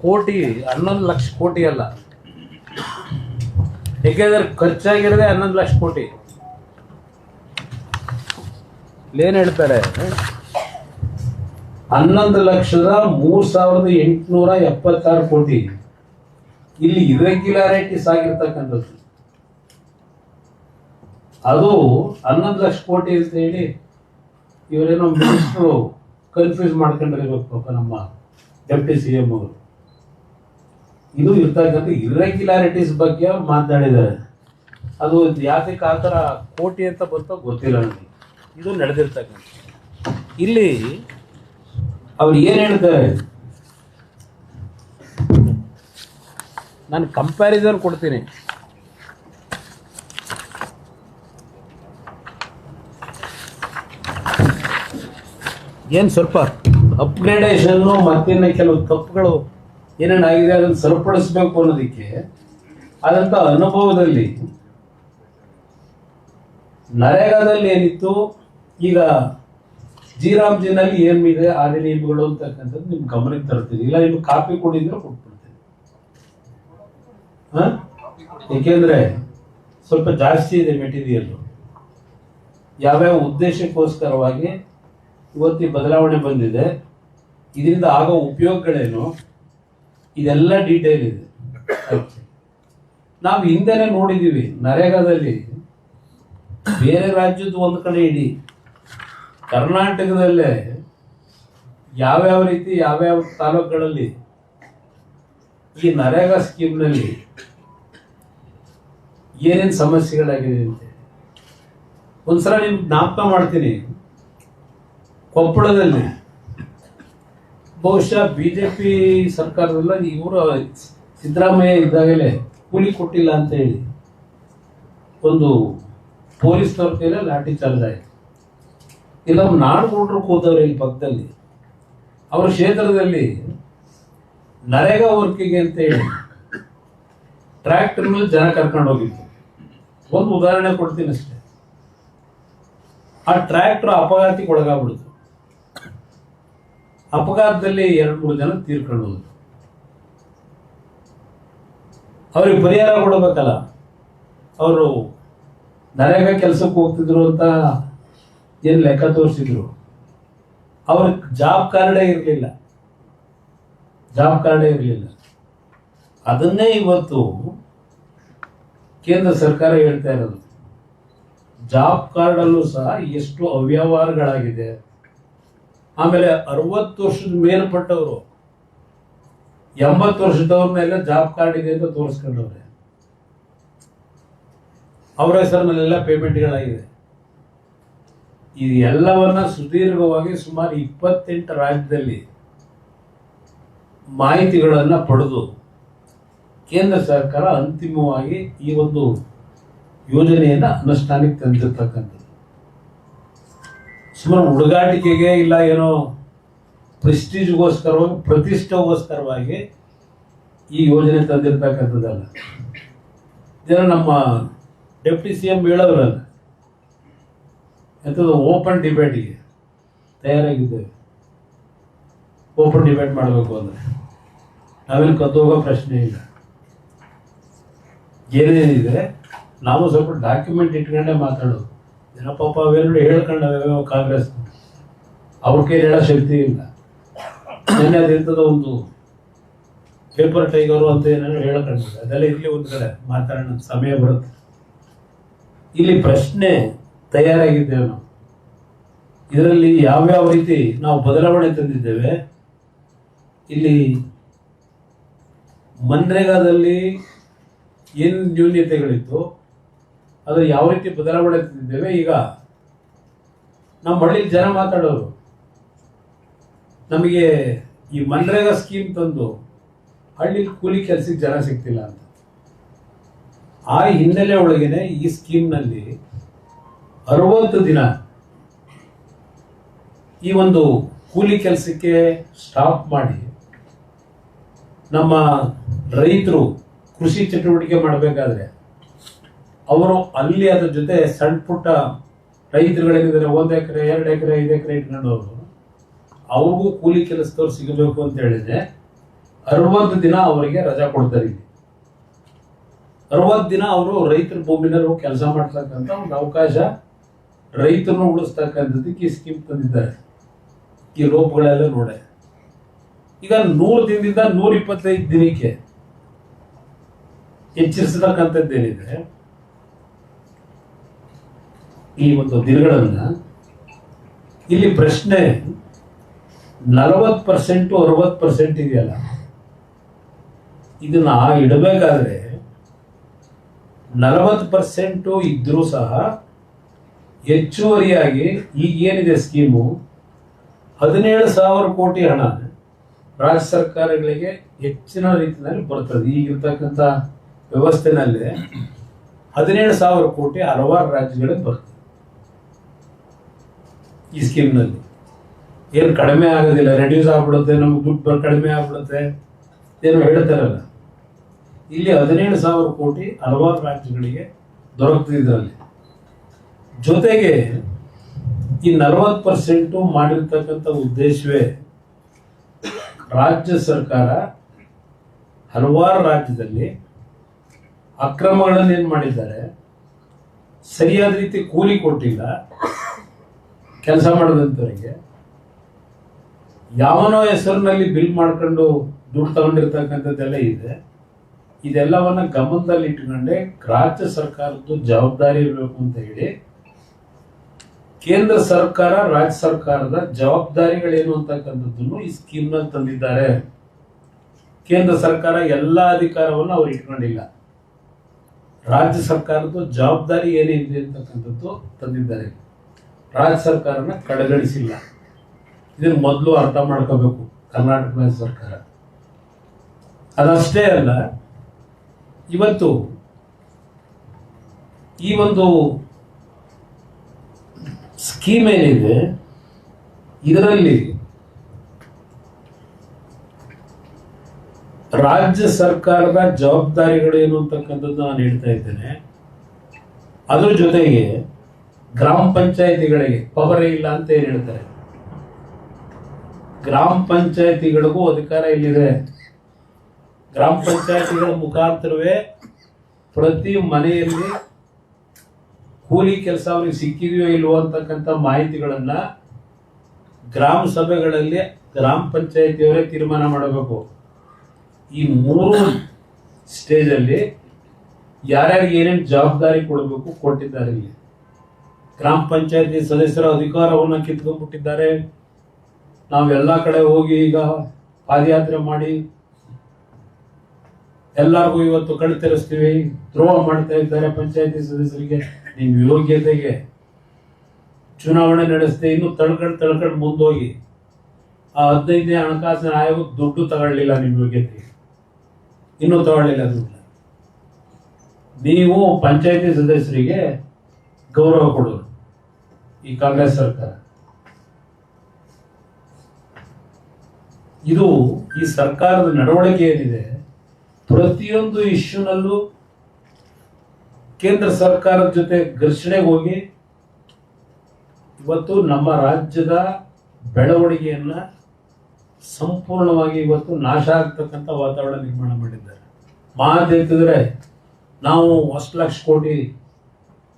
ಕೋಟಿ, 11 ಲಕ್ಷ ಕೋಟಿ ಅಲ್ಲ, ಯಾಕೆಂದ್ರೆ ಖರ್ಚಾಗಿರೋದೇ 11 ಲಕ್ಷ ಕೋಟಿ. ಏನ್ ಹೇಳ್ತಾರೆ, 11,03,876 ಕೋಟಿ ಇಲ್ಲಿ ಇರೆಗ್ಯುಲಾರಿಟೀಸ್ ಆಗಿರ್ತಕ್ಕಂಥದ್ದು. ಅದು 11 ಲಕ್ಷ ಕೋಟಿ ಅಂತ ಹೇಳಿ ಇವರೇನೋ ಮಿನಿಸ್ಟ್ರು ಕನ್ಫ್ಯೂಸ್ ಮಾಡ್ಕೊಂಡಿರ್ಬೇಕು ಪಾಪ ನಮ್ಮ ಡೆಪ್ಟಿ CM ಅವರು. ಇದು ಇರ್ತಕ್ಕಂಥ ಇರೆಗ್ಯುಲಾರಿಟೀಸ್ ಬಗ್ಗೆ ಮಾತನಾಡಿದ್ದಾರೆ. ಅದು ಯಾತಕ್ಕೆ ಆ ಥರ ಕೋಟಿ ಅಂತ ಬಂತೋ ಗೊತ್ತಿಲ್ಲ ನನಗೆ. ಇದು ನಡೆದಿರ್ತಕ್ಕಂಥ ಇಲ್ಲಿ ಅವ್ರು ಏನು ಹೇಳ್ತಾರೆ, ನಾನು ಕಂಪ್ಯಾರಿಸನ್ ಕೊಡ್ತೀನಿ. ಏನು ಸ್ವಲ್ಪ ಅಪ್ಗ್ರೇಡೇಷನ್ನು ಮತ್ತಿನ್ನ ಕೆಲವು ತಪ್ಪುಗಳು ಏನೇನಾಗಿದೆ ಅದನ್ನು ಸರಿಪಡಿಸ್ಬೇಕು ಅನ್ನೋದಕ್ಕೆ ಆದಂಥ ಅನುಭವದಲ್ಲಿ ನರೇಗಾದಲ್ಲಿ ಏನಿತ್ತು, ಈಗ ಜಿನಲ್ಲಿ ಏನಿದೆ ಆದಿ ನಿಯಮಗಳು ಅಂತಕ್ಕಂಥದ್ದು ನಿಮ್ಗೆ ಗಮನಕ್ಕೆ ತರ್ತೀನಿ. ಇಲ್ಲ ನಿಮ್ಗೆ ಕಾಪಿ ಕೊಡಿದ್ರೆ ಕೊಟ್ಬಿಡ್ತೀನಿ. ಏಕೆಂದ್ರೆ ಸ್ವಲ್ಪ ಜಾಸ್ತಿ ಇದೆ ಮೆಟೀರಿಯಲ್. ಯಾವ್ಯಾವ ಉದ್ದೇಶಕ್ಕೋಸ್ಕರವಾಗಿ ಇವತ್ತು ಬದಲಾವಣೆ ಬಂದಿದೆ, ಇದರಿಂದ ಆಗೋ ಉಪಯೋಗಗಳೇನು, ಇದೆಲ್ಲ ಡೀಟೇಲ್ ಇದೆ. ನಾವು ಹಿಂದೆನೆ ನೋಡಿದೀವಿ ನರೇಗಾದಲ್ಲಿ ಬೇರೆ ರಾಜ್ಯದ ಒಂದು ಕಡೆ ಇಡಿ, ಕರ್ನಾಟಕದಲ್ಲೇ ಯಾವ್ಯಾವ ರೀತಿ ಯಾವ್ಯಾವ ತಾಲೂಕುಗಳಲ್ಲಿ ಈ ನರೇಗಾ ಸ್ಕೀಮ್ನಲ್ಲಿ ಏನೇನು ಸಮಸ್ಯೆಗಳಾಗಿದೆ ಅಂತ ಒಂದ್ಸಲ ನಿಮ್ಗೆ ಜ್ಞಾಪಕ ಮಾಡ್ತೀನಿ. ಕೊಪ್ಪಳದಲ್ಲಿ ಬಹುಶಃ BJP ಸರ್ಕಾರದಲ್ಲ, ಇವರು ಸಿದ್ದರಾಮಯ್ಯ ಇದ್ದಾಗಲೇ ಕೂಲಿ ಕೊಟ್ಟಿಲ್ಲ ಅಂತ ಹೇಳಿ ಒಂದು ಪೊಲೀಸ್ನವ್ರ ಕೈಲ ಲಾಠಿ ಚಾರ್ಜ್ ಆಯಿತು. ಇಲ್ಲ ನಾಡುಗೌಡರು ಕೂತವ್ರೆ ಇಲ್ಲಿ ಪಕ್ಕದಲ್ಲಿ, ಅವರ ಕ್ಷೇತ್ರದಲ್ಲಿ ನರೇಗಾ ವರ್ಕಿಗೆ ಅಂತ ಹೇಳಿ ಟ್ರ್ಯಾಕ್ಟರ್ ಮೇಲೆ ಜನ ಕರ್ಕೊಂಡು ಹೋಗಿತ್ತು. ಒಂದು ಉದಾಹರಣೆ ಕೊಡ್ತೀನಿ ಅಷ್ಟೇ. ಆ ಟ್ರ್ಯಾಕ್ಟರ್ ಅಪಘಾತಕ್ಕೆ ಒಳಗಾಗ್ಬಿಡ್ತು. ಅಪಘಾತದಲ್ಲಿ 2-3 ಜನ ತೀರ್ಕೊಂಡು ಹೋದ್ರು. ಅವ್ರಿಗೆ ಪರಿಹಾರ ಕೊಡಬೇಕಲ್ಲ. ಅವರು ನರೇಗಾ ಕೆಲಸಕ್ಕೆ ಹೋಗ್ತಿದ್ರು ಅಂತ ಏನು ಲೆಕ್ಕ ತೋರಿಸಿದ್ರು. ಅವ್ರಿಗೆ ಜಾಬ್ ಕಾರ್ಡೇ ಇರಲಿಲ್ಲ. ಅದನ್ನೇ ಇವತ್ತು ಕೇಂದ್ರ ಸರ್ಕಾರ ಹೇಳ್ತಾ ಇರೋದು. ಜಾಬ್ ಕಾರ್ಡ್ ಅಲ್ಲೂ ಸಹ ಎಷ್ಟು ಅವ್ಯವಹಾರಗಳಾಗಿದೆ. ಆಮೇಲೆ 60 ವರ್ಷದ ಮೇಲ್ಪಟ್ಟವರು 80 ವರ್ಷದವ್ರನ್ನೆಲ್ಲ ಜಾಬ್ ಕಾರ್ಡ್ ಇದೆ ಅಂತ ತೋರಿಸ್ಕೊಂಡವ್ರೆ. ಅವರ ಹೆಸರಿನಲ್ಲೆಲ್ಲ ಪೇಮೆಂಟ್ಗಳಾಗಿದೆ. ಇದು ಎಲ್ಲವನ್ನ ಸುದೀರ್ಘವಾಗಿ ಸುಮಾರು 28 ರಾಜ್ಯದಲ್ಲಿ ಮಾಹಿತಿಗಳನ್ನು ಪಡೆದು ಕೇಂದ್ರ ಸರ್ಕಾರ ಅಂತಿಮವಾಗಿ ಈ ಒಂದು ಯೋಜನೆಯನ್ನ ಅನುಷ್ಠಾನಕ್ಕೆ ತಂದಿರ್ತಕ್ಕಂಥದ್ದು. ಸುಮಾರು ಹುಡುಗಾಟಿಕೆಗೆ ಇಲ್ಲ ಏನೋ ಪ್ರೆಸ್ಟೀಜ್ಗೋಸ್ಕರವಾಗಿ ಪ್ರತಿಷ್ಠೆಗೋಸ್ಕರವಾಗಿ ಈ ಯೋಜನೆ ತಂದಿರ್ತಕ್ಕಂಥದ್ದಲ್ಲ. ಜನ ನಮ್ಮ ಡೆಪ್ಟಿ CM ಹೇಳೋದ್ರಲ್ಲ, ಎಂಥದ್ದು ಓಪನ್ ಡಿಬೇಟಿಗೆ ತಯಾರಾಗಿದ್ದೇವೆ. ಓಪನ್ ಡಿಬೇಟ್ ಮಾಡಬೇಕು ಅಂದರೆ ನಾವೇನು ಕದ್ದೋಗೋ ಪ್ರಶ್ನೆ ಇಲ್ಲ. ಏನೇನಿದೆ ನಾವು ಸ್ವಲ್ಪ ಡಾಕ್ಯುಮೆಂಟ್ ಇಟ್ಕೊಂಡೇ ಮಾತಾಡೋದು. ಜನ ಪಾಪ ಅವೇನು ಹೇಳ್ಕೊಂಡವ ಕಾಂಗ್ರೆಸ್ ಅವ್ರ ಕೈ ಹೇಳೋ ಶಕ್ತಿ ಇಲ್ಲ. ನೆನ್ನೆ ಅದಿಂಥದ್ದು ಒಂದು ಪೇಪರ್ ಟೈಗರು ಅಂತ ಏನೇನೋ ಹೇಳ್ಕೊಂಡಿದೆ. ಅದೆಲ್ಲ ಇರಲಿ ಒಂದು ಕಡೆ ಮಾತಾಡೋಣ, ಸಮಯ ಬರುತ್ತೆ. ಇಲ್ಲಿ ಪ್ರಶ್ನೆ ತಯಾರಾಗಿದ್ದೇವೆ ನಾವು. ಇದರಲ್ಲಿ ಯಾವ್ಯಾವ ರೀತಿ ನಾವು ಬದಲಾವಣೆ ತಂದಿದ್ದೇವೆ. ಇಲ್ಲಿ ಮನ್ರೇಗಾದಲ್ಲಿ ಏನು ನ್ಯೂನ್ಯತೆಗಳಿತ್ತು ಅದು ಯಾವ ರೀತಿ ಬದಲಾವಣೆ ತಂದಿದ್ದೇವೆ. ಈಗ ನಮ್ಮ ಹಳ್ಳಿಲಿ ಜನ ಮಾತಾಡೋರು, ನಮಗೆ ಈ ಮನ್ರೇಗಾ ಸ್ಕೀಮ್ ತಂದು ಹಳ್ಳಿಲಿ ಕೂಲಿ ಕೆಲಸಕ್ಕೆ ಜನ ಸಿಗ್ತಿಲ್ಲ ಅಂತ. ಆ ಹಿನ್ನೆಲೆ ಒಳಗೇನೆ ಈ ಸ್ಕೀಮ್ನಲ್ಲಿ 60 ದಿನ ಈ ಒಂದು ಕೂಲಿ ಕೆಲಸಕ್ಕೆ ಸ್ಟಾಪ್ ಮಾಡಿ ನಮ್ಮ ರೈತರು ಕೃಷಿ ಚಟುವಟಿಕೆ ಮಾಡಬೇಕಾದ್ರೆ ಅವರು ಅಲ್ಲಿ ಅದ್ರ ಜೊತೆ ಸಣ್ಣ ಪುಟ್ಟ ರೈತರುಗಳೇನಿದ್ದಾರೆ 1 ಎಕರೆ 2 ಎಕರೆ 5 ಎಕರೆ ಇಟ್ಕೊಂಡವರು ಅವ್ರಿಗೂ ಕೂಲಿ ಕೆಲಸದವ್ರು ಸಿಗಬೇಕು ಅಂತ ಹೇಳಿದ್ರೆ 60 ದಿನ ಅವರಿಗೆ ರಜಾ ಕೊಡ್ತಾರೆ. 60 ದಿನ ಅವರು ರೈತರ ಭೂಮಿನಲ್ಲಿ ಕೆಲಸ ಮಾಡ್ತಕ್ಕಂಥ ಒಂದು ಅವಕಾಶ, ರೈತರನ್ನು ಉಳಿಸ್ತಕ್ಕಂಥದ್ದಕ್ಕೆ ಈ ಸ್ಕೀಮ್ ತಂದಿದ್ದಾರೆ. ಈ ರೋಪ್ಗಳೆಲ್ಲ ನೋಡೆ ಈಗ 100 ದಿನದಿಂದ 125 ದಿನಕ್ಕೆ ಹೆಚ್ಚಿಸತಕ್ಕಂಥದ್ದೇನಿದೆ, ಈ ಒಂದು ದಿನಗಳನ್ನ ಇಲ್ಲಿ ಪ್ರಶ್ನೆ 40% 60% ಇದೆಯಲ್ಲ, ಇದನ್ನ ಇಡಬೇಕಾದ್ರೆ 40% ಇದ್ರೂ ಸಹ ಹೆಚ್ಚುವರಿಯಾಗಿ ಈಗ ಏನಿದೆ ಸ್ಕೀಮು 17,000 ಕೋಟಿ ಹಣ ರಾಜ್ಯ ಸರ್ಕಾರಗಳಿಗೆ ಹೆಚ್ಚಿನ ರೀತಿಯಲ್ಲಿ ಬರ್ತದೆ. ಈಗಿರ್ತಕ್ಕಂಥ ವ್ಯವಸ್ಥೆನಲ್ಲಿ 17,000 ಕೋಟಿ ಹಲವಾರು ರಾಜ್ಯಗಳಿಗೆ ಬರ್ತದೆ. ಈ ಸ್ಕೀಮ್ನಲ್ಲಿ ಏನು ಕಡಿಮೆ ಆಗೋದಿಲ್ಲ, ರೆಡ್ಯೂಸ್ ಆಗ್ಬಿಡುತ್ತೆ, ನಮ್ಗೆ ದುಡ್ಡು ಕಡಿಮೆ ಆಗ್ಬಿಡುತ್ತೆ ಏನು ಹೇಳ್ತಾರಲ್ಲ. ಇಲ್ಲಿ 17,000 ಕೋಟಿ ಹಲವಾರು ರಾಜ್ಯಗಳಿಗೆ ದೊರಕ್ತಿದ್ರಲ್ಲಿ. ಜೊತೆಗೆ ಈ 40% ಮಾಡಿರ್ತಕ್ಕಂಥ ಉದ್ದೇಶವೇ ರಾಜ್ಯ ಸರ್ಕಾರ ಹಲವಾರು ರಾಜ್ಯದಲ್ಲಿ ಅಕ್ರಮಗಳನ್ನು ಏನ್ ಮಾಡಿದ್ದಾರೆ, ಸರಿಯಾದ ರೀತಿ ಕೂಲಿ ಕೊಟ್ಟಿಲ್ಲ ಕೆಲಸ ಮಾಡದಂತವರಿಗೆ, ಯಾವನೋ ಹೆಸರಿನಲ್ಲಿ ಬಿಲ್ ಮಾಡ್ಕೊಂಡು ದುಡ್ಡು ತಗೊಂಡಿರ್ತಕ್ಕಂಥದ್ದೆಲ್ಲ ಇದೆ. ಇದೆಲ್ಲವನ್ನ ಗಮನದಲ್ಲಿ ಇಟ್ಕೊಂಡೆ ರಾಜ್ಯ ಸರ್ಕಾರದ್ದು ಜವಾಬ್ದಾರಿ ಇರಬೇಕು ಅಂತ ಹೇಳಿ ಕೇಂದ್ರ ಸರ್ಕಾರ ರಾಜ್ಯ ಸರ್ಕಾರದ ಜವಾಬ್ದಾರಿಗಳೇನು ಅಂತಕ್ಕಂಥದ್ದನ್ನು ಈ ಸ್ಕೀಮ್ ನಲ್ಲಿ ತಂದಿದ್ದಾರೆ. ಕೇಂದ್ರ ಸರ್ಕಾರ ಎಲ್ಲಾ ಅಧಿಕಾರವನ್ನು ಅವ್ರು ಇಟ್ಕೊಂಡಿಲ್ಲ, ರಾಜ್ಯ ಸರ್ಕಾರದ ಜವಾಬ್ದಾರಿ ಏನಿದೆ ಅಂತಕ್ಕಂಥದ್ದು ತಂದಿದ್ದಾರೆ. ರಾಜ್ಯ ಸರ್ಕಾರನ ಕಡೆಗಣಿಸಿಲ್ಲ. ಇದನ್ನು ಮೊದಲು ಅರ್ಥ ಮಾಡ್ಕೋಬೇಕು ಕರ್ನಾಟಕ ರಾಜ್ಯ ಸರ್ಕಾರ. ಅದಷ್ಟೇ ಅಲ್ಲ, ಇವತ್ತು ಈ ಒಂದು ಸ್ಕೀಮ್ ಏನಿದೆ ಇದರಲ್ಲಿ ರಾಜ್ಯ ಸರ್ಕಾರದ ಜವಾಬ್ದಾರಿಗಳು ಏನು ಅಂತಕ್ಕಂಥದ್ದು ನಾನು ಹೇಳ್ತಾ ಇದ್ದೇನೆ. ಅದ್ರ ಜೊತೆಗೆ ಗ್ರಾಮ ಪಂಚಾಯಿತಿಗಳಿಗೆ ಪವರೇ ಇಲ್ಲ ಅಂತ ಏನ್ ಹೇಳ್ತಾರೆ, ಗ್ರಾಮ ಪಂಚಾಯಿತಿಗಳಿಗೂ ಅಧಿಕಾರ ಇಲ್ಲಿದೆ. ಗ್ರಾಮ ಪಂಚಾಯಿತಿಗಳ ಮುಖಾಂತರವೇ ಪ್ರತಿ ಮನೆಯಲ್ಲಿ ಕೂಲಿ ಕೆಲಸ ಅವ್ರಿಗೆ ಸಿಕ್ಕಿದೆಯೋ ಇಲ್ವೋ ಅಂತಕ್ಕಂಥ ಮಾಹಿತಿಗಳನ್ನ ಗ್ರಾಮ ಸಭೆಗಳಲ್ಲಿ ಗ್ರಾಮ ಪಂಚಾಯಿತಿಯವರೇ ತೀರ್ಮಾನ ಮಾಡಬೇಕು. ಈ 3 ಸ್ಟೇಜಲ್ಲಿ ಯಾರ್ಯಾರಿಗೆ ಏನೇನು ಜವಾಬ್ದಾರಿ ಕೊಡಬೇಕು ಕೊಟ್ಟಿದ್ದಾರೆ. ಇಲ್ಲಿ ಗ್ರಾಮ ಪಂಚಾಯತಿ ಸದಸ್ಯರ ಅಧಿಕಾರವನ್ನು ಕಿತ್ಕೊಂಡ್ಬಿಟ್ಟಿದ್ದಾರೆ. ನಾವೆಲ್ಲ ಕಡೆ ಹೋಗಿ ಈಗ ಪಾದಯಾತ್ರೆ ಮಾಡಿ ಎಲ್ಲರಿಗೂ ಇವತ್ತು ಕಣ್ತೆರೆಸ್ತೀವಿ, ದ್ರೋಹ ಮಾಡ್ತಾ ಇದ್ದಾರೆ ಪಂಚಾಯತಿ ಸದಸ್ಯರಿಗೆ. ನಿಮ್ಮ ಯೋಗ್ಯತೆಗೆ ಚುನಾವಣೆ ನಡೆಸ್ತೆ ಇನ್ನು ತಳ್ಕಂಡು ಮುಂದೋಗಿ ಆ 15ನೇ ಹಣಕಾಸಿನ ಆಯೋಗ ದುಡ್ಡು ತಗೊಳ್ಳಿಲ್ಲ, ನಿಮ್ಮ ಯೋಗ್ಯತೆಗೆ ಇನ್ನೂ ತಗೊಳ್ಳಿಲ್ಲ ದುಡ್ಡು. ನೀವು ಪಂಚಾಯತಿ ಸದಸ್ಯರಿಗೆ ಗೌರವ ಕೊಡೋರು ಈ ಕಾಂಗ್ರೆಸ್ ಸರ್ಕಾರ. ಇದು ಈ ಸರ್ಕಾರದ ನಡವಳಿಕೆ ಏನಿದೆ, ಪ್ರತಿಯೊಂದು ಇಶ್ಯೂನಲ್ಲೂ ಕೇಂದ್ರ ಸರ್ಕಾರದ ಜೊತೆ ಘರ್ಷಣೆಗೆ ಹೋಗಿ ಇವತ್ತು ನಮ್ಮ ರಾಜ್ಯದ ಬೆಳವಣಿಗೆಯನ್ನ ಸಂಪೂರ್ಣವಾಗಿ ಇವತ್ತು ನಾಶ ಆಗ್ತಕ್ಕಂಥ ವಾತಾವರಣ ನಿರ್ಮಾಣ ಮಾಡಿದ್ದಾರೆ. ಮಾತೆತ್ತಿದ್ರೆ ನಾವು 1 ಲಕ್ಷ ಕೋಟಿ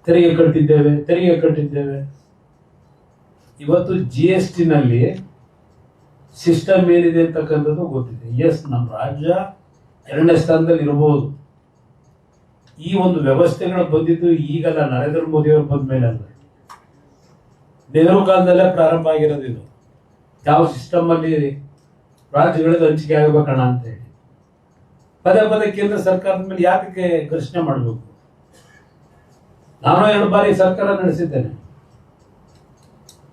ತೆರಿಗೆ ಕಟ್ಟಿದ್ದೇವೆ. ಇವತ್ತು GST ನಲ್ಲಿ ಸಿಸ್ಟಮ್ ಏನಿದೆ ಅಂತಕ್ಕಂಥದ್ದು ಗೊತ್ತಿದೆ. ಎಸ್, ನಮ್ಮ ರಾಜ್ಯ 2ನೇ ಸ್ಥಾನದಲ್ಲಿ ಇರಬಹುದು. ಈ ಒಂದು ವ್ಯವಸ್ಥೆಗಳು ಬಂದಿದ್ದು ಈಗಲ್ಲ, ನರೇಂದ್ರ ಮೋದಿ ಅವರು ಬಂದ ಮೇಲೆ ಅಲ್ಲ, ನೆಹರು ಕಾಲದಲ್ಲೇ ಪ್ರಾರಂಭ ಆಗಿರೋದು. ಇದು ಯಾವ ಸಿಸ್ಟಮ್ ಅಲ್ಲಿ ರಾಜ್ಯಗಳಿಗೆ ಹಂಚಿಕೆ ಆಗಬೇಕಣ್ಣ ಅಂತ ಹೇಳಿ ಪದೇ ಕೇಂದ್ರ ಸರ್ಕಾರದ ಮೇಲೆ ಯಾಕೆ ಘರ್ಷಣೆ ಮಾಡಬೇಕು? ನಾನು 2 ಬಾರಿ ಸರ್ಕಾರ ನಡೆಸಿದ್ದೇನೆ.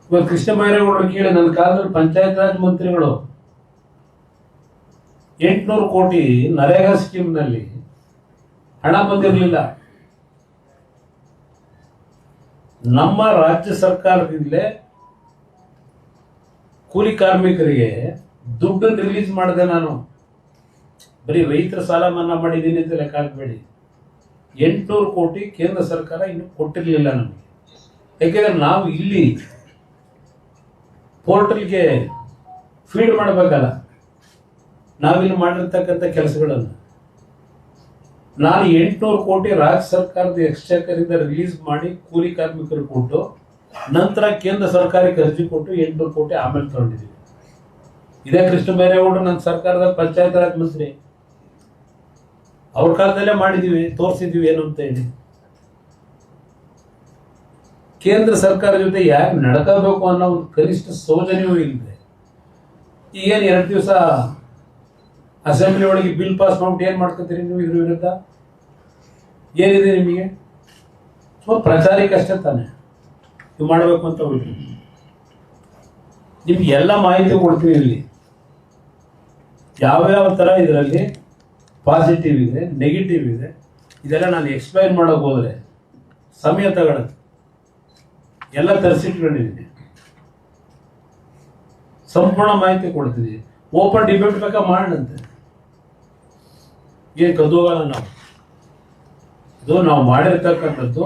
ಇವತ್ತು ಕೃಷ್ಣ ಬೈರೇಗೌಡರು ಕೇಳಿ, ನನ್ನ ಕಾಲದಲ್ಲಿ ಪಂಚಾಯತ್ ರಾಜ್ ಮಂತ್ರಿಗಳು 800 ಕೋಟಿ ನರೇಗಾ ಸ್ಕೀಮ್ ನಲ್ಲಿ ಹಣ ಬಂದಿರಲಿಲ್ಲ. ನಮ್ಮ ರಾಜ್ಯ ಸರ್ಕಾರದಿಂದಲೇ ಕೂಲಿ ಕಾರ್ಮಿಕರಿಗೆ ದುಡ್ಡನ್ನು ರಿಲೀಸ್ ಮಾಡಿದೆ. ನಾನು ಬರೀ ರೈತರ ಸಾಲ ಮನ್ನಾ ಮಾಡಿದ್ದೀನಿ ಅಂತ ಲೆಕ್ಕ ಹಾಕಬೇಡಿ. 800 ಕೋಟಿ ಕೇಂದ್ರ ಸರ್ಕಾರ ಇನ್ನು ಕೊಟ್ಟಿರಲಿಲ್ಲ ನಮಗೆ. ಯಾಕೆಂದ್ರೆ ನಾವು ಇಲ್ಲಿ ಪೋರ್ಟಲ್ಗೆ ಫೀಡ್ ಮಾಡಬೇಕಲ್ಲ, ನಾವಿಲ್ಲಿ ಮಾಡಿರ್ತಕ್ಕಂಥ ಕೆಲಸಗಳನ್ನು ನಾನು 800 ಕೋಟಿ ರಾಜ್ಯ ಸರ್ಕಾರದ ಎಕ್ಸ್ಚೇಕರ್ ಇಂದ ರಿಲೀಸ್ ಮಾಡಿ ಕೂಲಿ ಕಾರ್ಮಿಕರು ಕೊಟ್ಟು ನಂತರ ಕೇಂದ್ರ ಸರ್ಕಾರಕ್ಕೆ ಅರ್ಜಿ ಕೊಟ್ಟು 800 ಕೋಟಿ ಆಮೇಲೆ ತಗೊಂಡಿದ್ದೀವಿ. ಇದೇ ಕೃಷ್ಣ ಬೈರೇಗೌಡರು ನನ್ನ ಸರ್ಕಾರದಲ್ಲಿ ಪಂಚಾಯತ್ ರಾಜ್ ಮಂತ್ರಿ, ಅವ್ರ ಕಾಲದಲ್ಲೇ ಮಾಡಿದೀವಿ, ತೋರಿಸಿದೀವಿ ಏನು ಅಂತ ಹೇಳಿ. ಕೇಂದ್ರ ಸರ್ಕಾರ ಜೊತೆ ಯಾಕೆ ನಡ್ಕೋಬೇಕು ಅನ್ನೋ ಒಂದು ಕನಿಷ್ಠ ಸೌಜನ್ಯವೂ ಇಲ್ಲದೆ ಈಗೇನು 2 ದಿವಸ ಅಸೆಂಬ್ಲಿ ಒಳಗೆ ಬಿಲ್ ಪಾಸ್ ಮಾಡ್ಬಿಟ್ಟು ಏನ್ ಮಾಡ್ಕೊತೀರಿ ನೀವು ಇದ್ರ ವಿರುದ್ಧ? ಏನಿದೆ ನಿಮಗೆ? ಸೊ ಪ್ರಚಾರಕ್ಕೆ ಅಷ್ಟೇ ತಾನೆ ನೀವು ಮಾಡಬೇಕು ಅಂತ ಹೋಗಿ ನಿಮ್ಗೆ ಎಲ್ಲ ಮಾಹಿತಿ ಕೊಡ್ತೀವಿ. ಇಲ್ಲಿ ಯಾವ್ಯಾವ ತರ ಇದರಲ್ಲಿ ಪಾಸಿಟಿವ್ ಇದೆ, ನೆಗೆಟಿವ್ ಇದೆ, ಇದೆಲ್ಲ ನಾನು ಎಕ್ಸ್ಪ್ಲೈನ್ ಮಾಡೋಕೆ ಹೋದ್ರೆ ಸಮಯ ತಗೊಳ್ಳೋದು. ಎಲ್ಲ ತರಿಸಿಟ್ಕೊಂಡಿದ್ದೀನಿ, ಸಂಪೂರ್ಣ ಮಾಹಿತಿ ಕೊಡ್ತೀನಿ. ಓಪನ್ ಡಿಬೇಟ್ ಬೇಕಾ ಮಾಡಂತೆ, ಏನ್ ಕದೋಗಲ್ಲ. ನಾವು ಮಾಡಿರ್ತಕ್ಕಂಥದ್ದು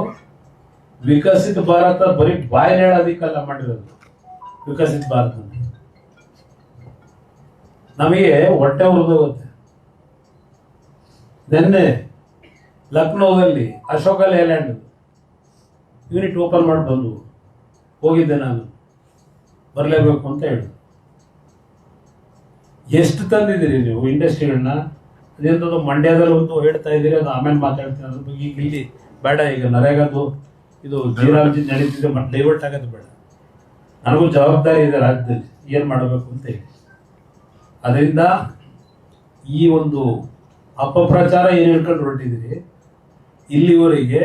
ವಿಕಸಿತ ಭಾರತ ಬರೀ ಬಾಯಲ್ಲಿ ಹೇಳೋದಿಕ್ಕಲ್ಲ ಮಾಡಿರೋದು. ವಿಕಸಿತ ಭಾರತ ನಮಗೆ ಹೊಟ್ಟೆ ಉರಿದೋಗುತ್ತೆ. ನಿನ್ನೆ ಲಕ್ನೋದಲ್ಲಿ ಅಶೋಕ ಲೇಲ್ಯಾಂಡ್ ಯೂನಿಟ್ ಓಪನ್ ಮಾಡಿ ಬಂದು ಹೋಗಿದ್ದೆ, ನಾನು ಬರಲೇಬೇಕು ಅಂತ ಹೇಳಿ. ಎಷ್ಟು ತಂದಿದ್ದೀರಿ ನೀವು ಇಂಡಸ್ಟ್ರಿಗಳನ್ನ? ಅದೇಂಥದ್ದು ಮಂಡ್ಯದಲ್ಲಿ ಒಂದು ಹೇಳ್ತಾ ಇದ್ದೀರಿ, ಅದು ಆಮೇಲೆ ಮಾತಾಡ್ತೀನಿ ಅದ್ರ ಬಗ್ಗೆ. ಈಗ ಇಲ್ಲಿ ಬೇಡ, ಈಗ ನರೇಗಾದು ಇದು ಜೀರಾವಜಿ ನಡೀತಿದೆ, ಮತ್ತೆ ಡೈವರ್ಟ್ ಆಗೋದು ಬೇಡ. ನನಗೂ ಜವಾಬ್ದಾರಿ ಇದೆ ರಾಜ್ಯದಲ್ಲಿ ಏನು ಮಾಡಬೇಕು ಅಂತ ಹೇಳಿ. ಅದರಿಂದ ಈ ಒಂದು ಅಪಪ್ರಚಾರ ಏನು ಹೇಳ್ಕೊಂಡು ಹೊರಟಿದ್ದೀರಿ, ಇಲ್ಲಿವರೆಗೆ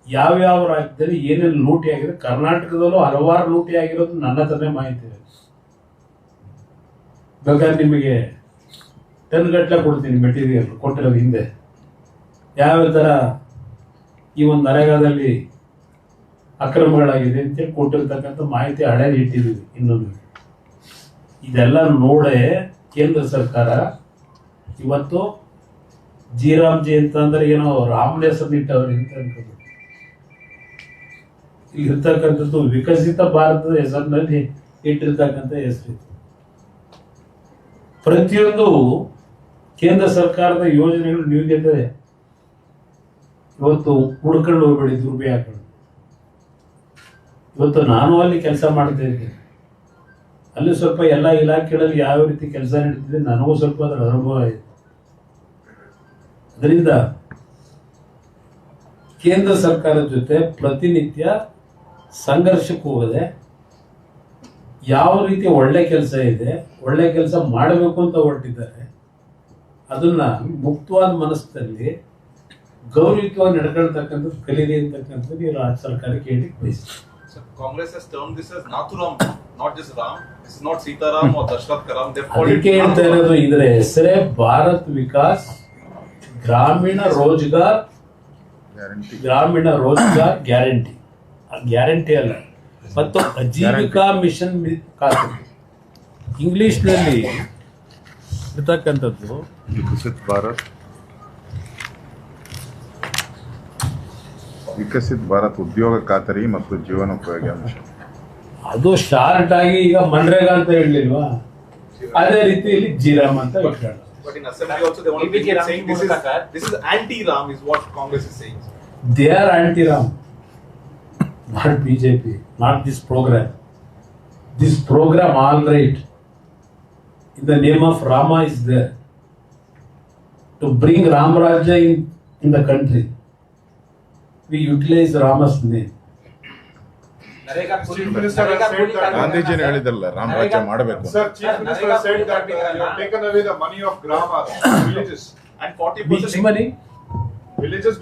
ಯಾವ್ಯಾವ ರಾಜ್ಯದಲ್ಲಿ ಏನೇನು ಲೂಟಿ ಆಗಿದೆ, ಕರ್ನಾಟಕದಲ್ಲೂ ಹಲವಾರು ಲೂಟಿ ಆಗಿರೋದು ನನ್ನ ಹತ್ರನೇ ಮಾಹಿತಿ ಇದೆ. ಬೇಕಾದ್ರೆ ನಿಮಗೆ ಟನ್ಗಟ್ಟಲೆ ಕೊಡ್ತೀನಿ ಮೆಟೀರಿಯಲ್ ಕೊಟ್ಟಿರೋದು. ಹಿಂದೆ ಯಾವ ಥರ ಈ ಒಂದು ನರೇಗಾದಲ್ಲಿ ಅಕ್ರಮಗಳಾಗಿದೆ ಅಂತೇಳಿ ಕೊಟ್ಟಿರ್ತಕ್ಕಂಥ ಮಾಹಿತಿ ಹಳೇದು ಇಟ್ಟಿದ್ದೀವಿ. ಇನ್ನೊಂದು ಇದೆಲ್ಲ ನೋಡೇ ಕೇಂದ್ರ ಸರ್ಕಾರ ಇವತ್ತು ಜಿ ಅಂತ ಅಂದ್ರೆ ಏನೋ ರಾಮನ ಹೆಸರು ಇಟ್ಟವ್ರಿ ಅಂತ ಅನ್ಕೋದು. ಇಲ್ಲಿ ಇರ್ತಕ್ಕಂಥದ್ದು ವಿಕಸಿತ ಭಾರತದ ಹೆಸರಿನಲ್ಲಿ ಇಟ್ಟಿರ್ತಕ್ಕಂಥ ಹೆಸರು. ಪ್ರತಿಯೊಂದು ಕೇಂದ್ರ ಸರ್ಕಾರದ ಯೋಜನೆಗಳು ನೀವು ಗೆದ್ದರೆ ಇವತ್ತು ಹುಡ್ಕೊಂಡು ಹೋಗ್ಬೇಡಿ, ದುರ್ಬಿ ಹಾಕೊಂಡು. ಇವತ್ತು ನಾನು ಅಲ್ಲಿ ಕೆಲಸ ಮಾಡ್ತಾ ಇದ್ದೇನೆ, ಅಲ್ಲಿ ಸ್ವಲ್ಪ ಎಲ್ಲ ಇಲಾಖೆಗಳಲ್ಲಿ ಯಾವ ರೀತಿ ಕೆಲಸ ನಡೀತಿದೆ ನನಗೂ ಸ್ವಲ್ಪ ಅದರ ಅನುಭವ ಇದೆ. ಅದರಿಂದ ಕೇಂದ್ರ ಸರ್ಕಾರದ ಜೊತೆ ಪ್ರತಿನಿತ್ಯ ಸಂಘರ್ಷಕ್ಕೆ ಹೋಗದೆ ಯಾವ ರೀತಿ ಒಳ್ಳೆ ಕೆಲಸ ಇದೆ, ಒಳ್ಳೆ ಕೆಲಸ ಮಾಡಬೇಕು ಅಂತ ಹೊರಟಿದ್ದಾರೆ, ಅದನ್ನ ಮುಕ್ತವಾದ ಮನಸ್ಸಿನಲ್ಲಿ ಗೌರವಯುತವಾಗಿ ನಡ್ಕೊಳ್ತಕ್ಕಂಥದ್ದು ಕಲೀರಿ ಅಂತಕ್ಕಂಥದ್ದು ಈ ರಾಜ್ಯ ಸರ್ಕಾರಕ್ಕೆ ಹೇಳಿ ಬಯಸ್ತೀನಿ. So Congress has termed this as Nathuram, not just Ram. This is not Sitaram or Dashrath Karam. They've called it ಅದಕ್ಕೆ ಹೇಳ್ತಾ ಇರೋದು, ಇದರ ಹೆಸರೇ ಭಾರತ್ ವಿಕಾಸ್ ಗ್ರಾಮೀಣ ರೋಜ್ಗಾರ್ ಗ್ಯಾರಂಟಿ. ಗ್ಯಾರಂಟಿ ಅಲ್ಲ, ಮತ್ತು ಆಜೀವಿಕಾ ಮಿಷನ್ ಖಾತೆ ಇಂಗ್ಲಿಷ್ನಲ್ಲಿ ಇರ್ತಕ್ಕಂಥದ್ದು. ವಿಕಸಿತ್ ಭಾರತ್ ಉದ್ಯೋಗ ಖಾತರಿ ಮತ್ತು ಜೀವನೋಪಯೋಗಿ ಅಂಶ. ಅದು ಶಾರ್ಟ್ ಆಗಿ ಈಗ ಮನ್ರೇಗಾ ಅಂತ ಹೇಳಲಿಲ್ವಾ, ಅದೇ ರೀತಿಯಲ್ಲಿ ಜಿರಾಮ್ ಅಂತ ಇಟ್ಕೊಳ್ಳೋದು. But in assembly also they want to be saying this is anti-Ram is what Congress is saying. They are anti-Ram, not BJP, not this program. This program, all right, in the name of Rama is there to bring Ram Rajya in the country. We utilize Rama's name. ಗಾಂಧೀಜಿನ ಹೇಳಿದಲ್ಲ ರಾಮ ರಾಜ್ಯ ಮಾಡಬೇಕು. Sir, Chief Minister said that you have taken away the money of Grama villages. And Which 40% money? Villages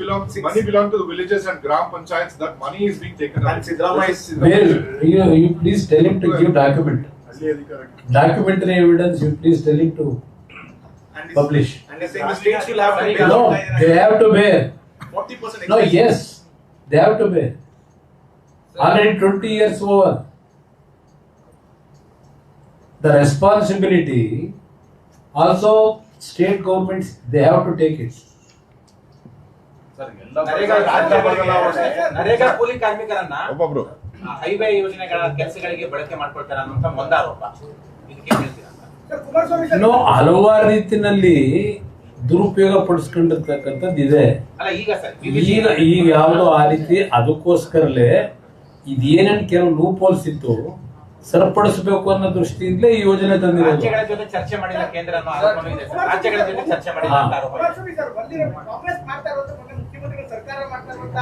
money belong to the villages and Gram Panchayats. That money is being taken away. and Siddaramaiah is Where you please tell him to give document. Documentary evidence. You please tell him to publish. And they're saying the states will have to pay. No, they have to bear. 40% No, yes, they have to bear. Already 20 years over. The responsibility also state governments, they have to take it. NREGA ಕೂಲಿ ಕಾರ್ಮಿಕರನ್ನ ಒಬ್ಬೊಬ್ರು ಹೈವೇ ಯೋಜನೆಗಳ ಕೆಲಸಗಳಿಗೆ ಬಳಕೆ ಮಾಡ್ಕೊಳ್ತಾರೆ ಅನ್ನುವಂತ ಒಂದು ಆರೋಪ. ಇದಕ್ಕೆ ಹೇಳ್ತೀರಾ? ಹಲವಾರು ರೀತಿಯಲ್ಲಿ ದುರುಪಯೋಗ ಪಡಿಸ್ಕೊಂಡಿರ್ತಕ್ಕಂಥದ್ದು ಇದೆ. ಅಲ್ಲ ಈಗ ಸರ್ ಈಗ ಯಾವುದು ಆ ರೀತಿ, ಅದಕ್ಕೋಸ್ಕರಲೇ ಇದೇನೇನು ಕೆಲವು ಲೂಪ್ ಹೋಲ್ಸ್ ಇತ್ತು ಸರಿಪಡಿಸಬೇಕು ಅನ್ನೋ ದೃಷ್ಟಿಯಿಂದಲೇ ಈ ಯೋಜನೆ ತಂದಿರೋದು. ರಾಜ್ಯಗಳ ಜೊತೆ ಚರ್ಚೆ ಮಾಡಿಲ್ಲ ಕೇಂದ್ರ ಅನ್ನೋ ಆರೋಪನೂ ಇದೆ ಸರ್. ರಾಜ್ಯಗಳ ಜೊತೆ ಚರ್ಚೆ ಮಾಡಿಲ್ಲ ಅಂತ ಆರೋಪ ಇದೆ. ಕುಮಾರಸ್ವಾಮಿ ಸರ್ ಕಾಂಗ್ರೆಸ್ ಮಾಡ್ತಾ ಇರೋದು, ಮುಖ್ಯಮಂತ್ರಿಗಳು ಸರ್ಕಾರ ಮಾಡ್ತಾ ಇರುವಂತ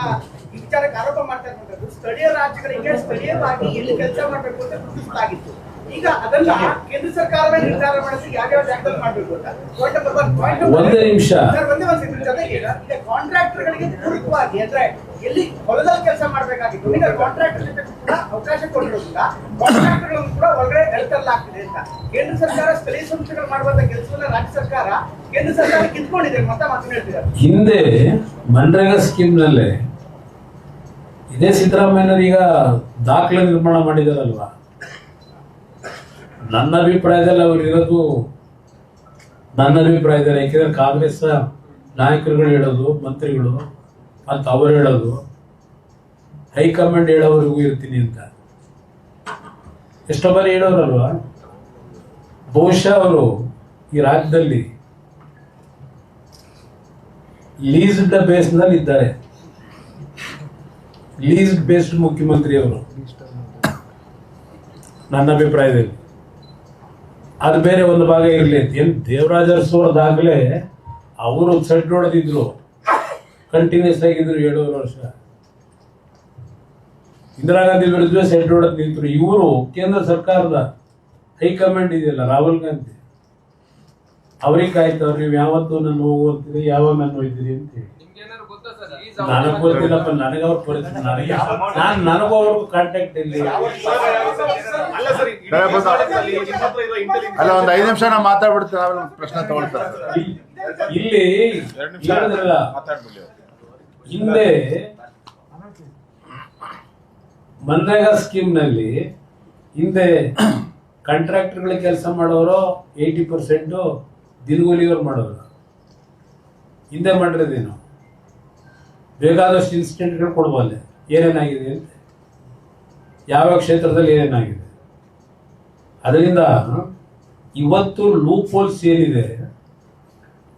ಈ ವಿಚಾರಕ್ಕೆ ಆರೋಪ ಮಾಡ್ತಾ ಇರುವಂತದ್ದು ಸ್ಥಳೀಯ ರಾಜ್ಯಗಳಿಗೆ ಸ್ಥಳೀಯವಾಗಿ ಎಲ್ಲಿ ಕೆಲಸ ಮಾಡಬೇಕು ಅಂತ ಗುರುತಿಸಲಾಗಿತ್ತು. ಈಗ ಅದನ್ನ ಕೇಂದ್ರ ಸರ್ಕಾರವೇ ನಿರ್ಧಾರ ಮಾಡಿಸಿ ಯಾವ್ಯಾವ ಜಾಗದಲ್ಲಿ ಮಾಡಬೇಕು ಅಂತ. ಒಂದೇ ನಿಮಿಷ ಸರ್, ಒಂದೇ ಒಂದು ನಿಮಿಷ. ಜೊತೆಗೆ ಈಗ ಕಾಂಟ್ರಾಕ್ಟರ್ಗಳಿಗೆ ಪೂರಕವಾಗಿ ಅಂದ್ರೆ ಎಲ್ಲಿ ಹೊಲದಲ್ಲಿ ಕೆಲಸ ಮಾಡಬೇಕಾಗಿತ್ತು, ಈಗ ಕಾಂಟ್ರಾಕ್ಟರ್ ಜೊತೆ ಕೂಡ ಅವಕಾಶ ಕೊಟ್ಟಿರೋದ್ರಿಂದ ಕಾಂಟ್ರಾಕ್ಟರ್ಗಳನ್ನು ಕೂಡ ಒಳಗಡೆ ಎಳ್ತರಲಾಗ್ತಿದೆ ಅಂತ. ಕೇಂದ್ರ ಸರ್ಕಾರ ಸ್ಥಳೀಯ ಸಂಸ್ಥೆಗಳು ಮಾಡುವಂತ ಕೆಲಸವನ್ನ ರಾಜ್ಯ ಸರ್ಕಾರ ಕೇಂದ್ರ ಸರ್ಕಾರ ಕಿತ್ಕೊಂಡಿದೆ ಅಂತ ಮಾತು ಹೇಳ್ತಿದ್ದಾರೆ. ಹಿಂದೆ ಮನ್ರೇಗಾ ಸ್ಕೀಮ್ನಲ್ಲೇ ಇದೇ ಸಿದ್ದರಾಮಯ್ಯನವರು ಈಗ ದಾಖಲೆ ನಿರ್ಮಾಣ ಮಾಡಿದಾರಲ್ವಾ, ನನ್ನ ಅಭಿಪ್ರಾಯದಲ್ಲಿ ಅವ್ರು ಇರೋದು ಯಾಕೆಂದ್ರೆ ಕಾಂಗ್ರೆಸ್ ನಾಯಕರುಗಳು ಹೇಳೋದು, ಮಂತ್ರಿಗಳು ಮತ್ತು ಅವರು ಹೇಳೋದು, ಹೈಕಮಾಂಡ್ ಹೇಳೋವರೆಗೂ ಇರ್ತೀನಿ ಅಂತ ಎಷ್ಟೋ ಬಾರಿ ಹೇಳೋರಲ್ವಾ. ಬಹುಶಃ ಅವರು ಈ ರಾಜ್ಯದಲ್ಲಿ ಲೀಸ್ಡ್ ಬೇಸ್ನಲ್ಲಿ ಇದ್ದಾರೆ. ಲೀಸ್ಡ್ ಬೇಸ್ಡ್ ಮುಖ್ಯಮಂತ್ರಿ ಅವರು ನನ್ನ ಅಭಿಪ್ರಾಯದಲ್ಲಿ. ಅದು ಬೇರೆ ಒಂದು ಭಾಗ ಇರಲಿ. ಏನು ದೇವರಾಜ ಅರಸೋರ್ದಾಗಲೇ ಅವರು ಸೆಟ್ ಹೊಡೆದಿದ್ರು, ಕಂಟಿನ್ಯೂಸ್ ಆಗಿದ್ರು 7 ವರ್ಷ. ಇಂದಿರಾ ಗಾಂಧಿ ವಿರುದ್ಧ ಸೆಟ್ ಹೊಡೆದು ನಿಂತರು. ಇವರು ಕೇಂದ್ರ ಸರ್ಕಾರದ ಹೈಕಮಾಂಡ್ ಇದೆಯಲ್ಲ, ರಾಹುಲ್ ಗಾಂಧಿ, ಅವ್ರಿಗೆ ಕಾಯ್ತವ್ರು, ನೀವು ಯಾವತ್ತೂ ನನ್ನ ಹೋಗ್ತೀರಿ, ಯಾವಾಗ ನಾನು ಹೋಗ್ತೀರಿ ಅಂತ ಹೇಳಿ. ನನಗೆ ಗೊತ್ತಿಲ್ಲಪ್ಪ, ನನಗೆ ಅವ್ರ ಪರಿಸ್ಥಿತಿ, ನನಗೂ ಅವ್ರಿಗೂ ಕಾಂಟ್ಯಾಕ್ಟ್ ಇಲ್ಲಿ. ಅಲ್ಲ, ಒಂದು 5 ನಿಮಿಷ ನಾವು ಮಾತಾಡ್ಬಿಡ್ತೀವಿ, ಆಮೇಲೆ ಪ್ರಶ್ನೆ ತಗೊಳ್ತಾರೆ. ಇಲ್ಲಿ ಹೇಳಿದ್ರಲ್ಲ, ಹಿಂದೆ ಮನ್ರೇಗಾ ಸ್ಕೀಮ್ ನಲ್ಲಿ ಹಿಂದೆ ಕಾಂಟ್ರಾಕ್ಟರ್ಗಳಿಗೆ ಕೆಲಸ ಮಾಡೋರು 80% ದಿನಗೂಲಿಯವ್ರು ಮಾಡೋರು. ಹಿಂದೆ ಮಾಡಿರೋದೇನು, ಬೇಕಾದಷ್ಟು ಇನ್ಸಿಡೆಂಟ್ಗಳು ಕೊಡ್ಬಲ್ಲೆ ಏನೇನಾಗಿದೆ ಅಂತ, ಯಾವ ಕ್ಷೇತ್ರದಲ್ಲಿ ಏನೇನಾಗಿದೆ. ಅದರಿಂದ ಇವತ್ತು ಲೂಪ್ ಹೋಲ್ಸ್ ಏನಿದೆ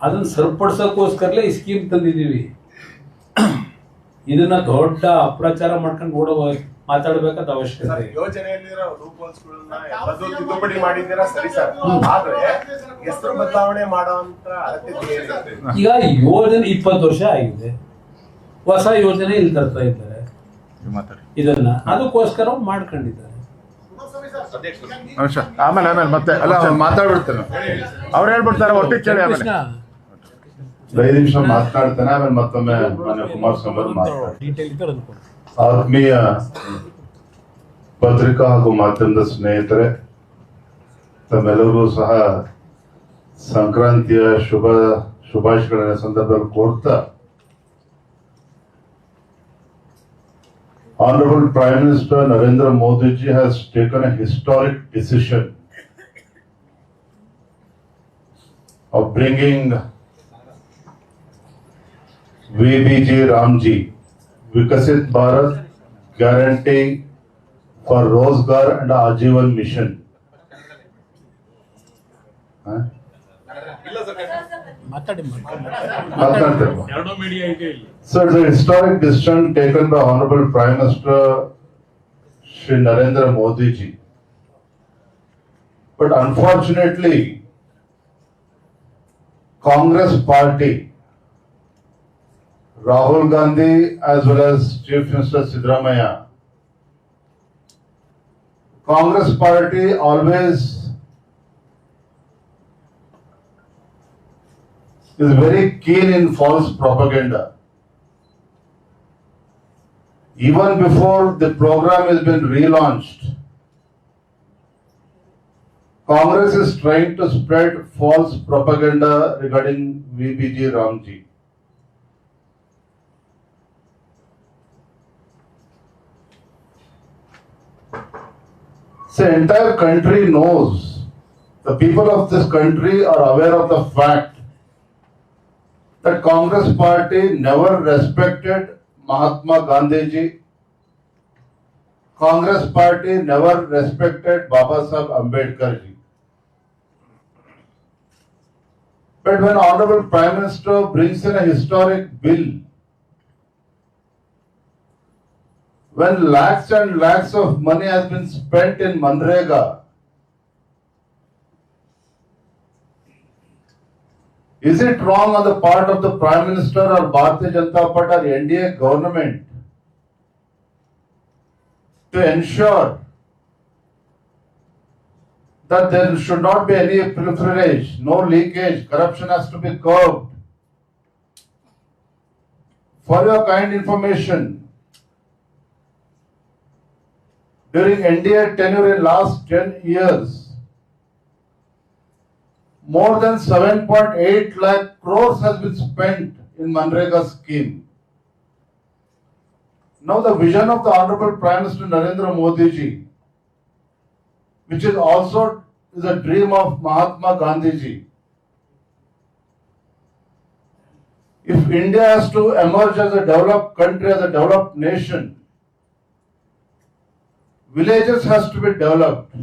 ಅದನ್ನು ಸರಿಪಡಿಸೋಕ್ಕೋಸ್ಕರಲೇ ಈ ಸ್ಕೀಮ್ ತಂದಿದ್ದೀವಿ. ಇದನ್ನ ದೊಡ್ಡ ಅಪ್ರಚಾರ ಮಾಡ್ಕೊಂಡು ಮಾತಾಡಬೇಕಾದ ಅವಶ್ಯಕತೆ. ಯೋಜನೆಯಲ್ಲಿರೋ ಲೂಪ್ ಹೋಲ್ಸ್ಗಳನ್ನ ಎಲ್ಲದೂ ತಿದ್ದುಪಡಿ ಮಾಡಿದ್ದೀರಾ ಸರಿ ಸರ್, ಆದ್ರೆ ಹೆಸರು ಬದಲಾವಣೆ ಮಾಡುವಂತ ಅಗತ್ಯತೆ ಏನಿದೆ? ಈಗ ಯೋಜನೆ 20 ವರ್ಷ ಆಗಿದೆ, ಹೊಸ ಯೋಜನೆ ಇಲ್ಲಿ ತರ್ತಾ ಇದ್ದಾರೆ. ಇದನ್ನ ಅದಕ್ಕೋಸ್ಕರ ಮಾಡ್ಕೊಂಡಿದ್ದಾರೆ. ಆಮೇಲೆ ಮತ್ತೆ ಅಲ್ಲ ಮಾತಾಡ್ಬಿಡ್ತಾರೆ, ಅವ್ರು ಹೇಳ್ಬಿಡ್ತಾರೆ, ಒಟ್ಟಿಗೆ ಕೇಳಿ. ಆಮೇಲೆ 5 ನಿಮಿಷ ಮಾತನಾಡ್ತಾನೆ, ಆಮೇಲೆ ಮತ್ತೊಮ್ಮೆ ಮಾನ್ಯ ಕುಮಾರಸ್ವಾಮಿ ಅವರು ಮಾತನಾಡ್ತಾರೆ. ಆತ್ಮೀಯ ಪತ್ರಿಕಾ ಹಾಗೂ ಮಾಧ್ಯಮದ ಸ್ನೇಹಿತರೆ, ತಮ್ಮೆಲ್ಲರಿಗೂ ಸಹ ಸಂಕ್ರಾಂತಿಯ ಶುಭಾಶಯಗಳ ಸಂದರ್ಭದಲ್ಲಿ ಕೋರ್ತಾ, Honorable Prime Minister Narendra Modi ji has taken a historic decision of bringing VBG Ramji, Vikasit Bharat Guarantee for Rozgar and Ajivan Mission. So it's a historic decision taken by Honorable Prime Minister Shri Narendra Modi ji. But unfortunately, Congress party, Rahul Gandhi as well as Chief Minister Siddaramaiah, Congress party always is very keen in false propaganda. Even before the program has been relaunched, Congress is trying to spread false propaganda regarding VBG Ramji. The entire country knows, the people of this country are aware of the fact that Congress party never respected Mahatma Gandhi ji. Congress party never respected Baba Saheb Ambedkar ji. But when Honorable Prime Minister brings in a historic bill, when lakhs and lakhs of money has been spent in Manrega, is it wrong on the part of the Prime Minister or Bharatiya Janata Party or NDA government to ensure that there should not be any pilferage, no leakage, corruption has to be curbed? For your kind information, during NDA tenure in last 10 years, more than 7.8 lakh crores has been spent in Manrega scheme. Now the vision of the Honorable Prime Minister Narendra Modi ji, which is also a dream of Mahatma Gandhi ji. If India has to emerge as a developed country, as a developed nation, villages has to be developed.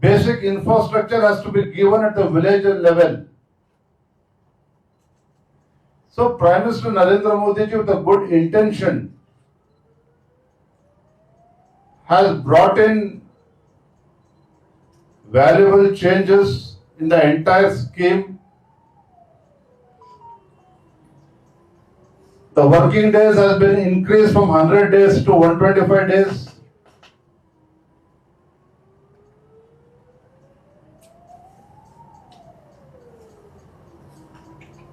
Basic infrastructure has to be given at the village level. So Prime Minister Narendra Modi ji, with a good intention, has brought in valuable changes in the entire scheme. The working days has been increased from 100 days to 125 days.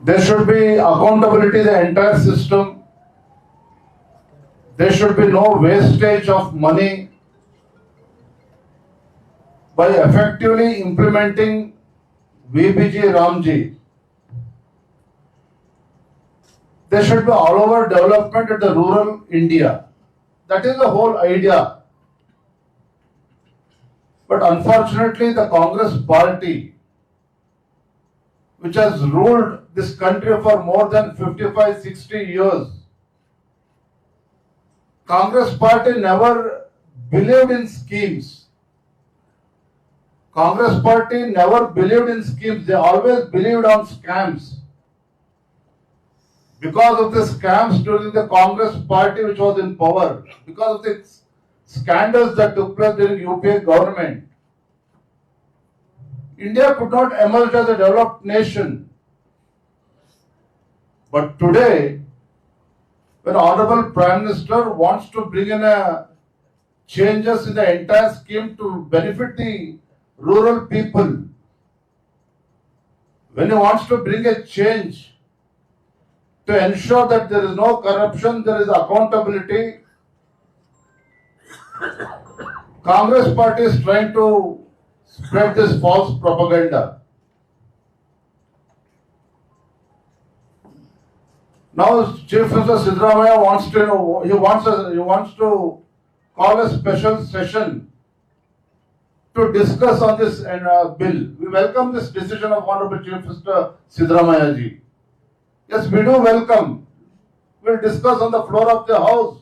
There should be accountability in the entire system. There should be no wastage of money. By effectively implementing VBG Ramji, there should be all over development at the rural India. That is the whole idea. But unfortunately, the Congress party, which has ruled this country for more than 55-60 years, Congress party never believed in schemes. Congress party never believed in schemes. They always believed on scams. Because of the scams during the Congress party which was in power, because of the scandals that took place during UPA government, India could not emerge as a developed nation. But today, when Honorable Prime Minister wants to bring in changes in the entire scheme to benefit the rural people, when he wants to bring a change to ensure that there is no corruption, there is accountability, Congress party is trying to spread this false propaganda. Now Chief Minister Siddaramaiah wants to call a special session to discuss on this bill. We welcome this decision of Honorable Chief Minister Siddaramaiah ji. Yes, we do welcome. We'll discuss on the floor of the House.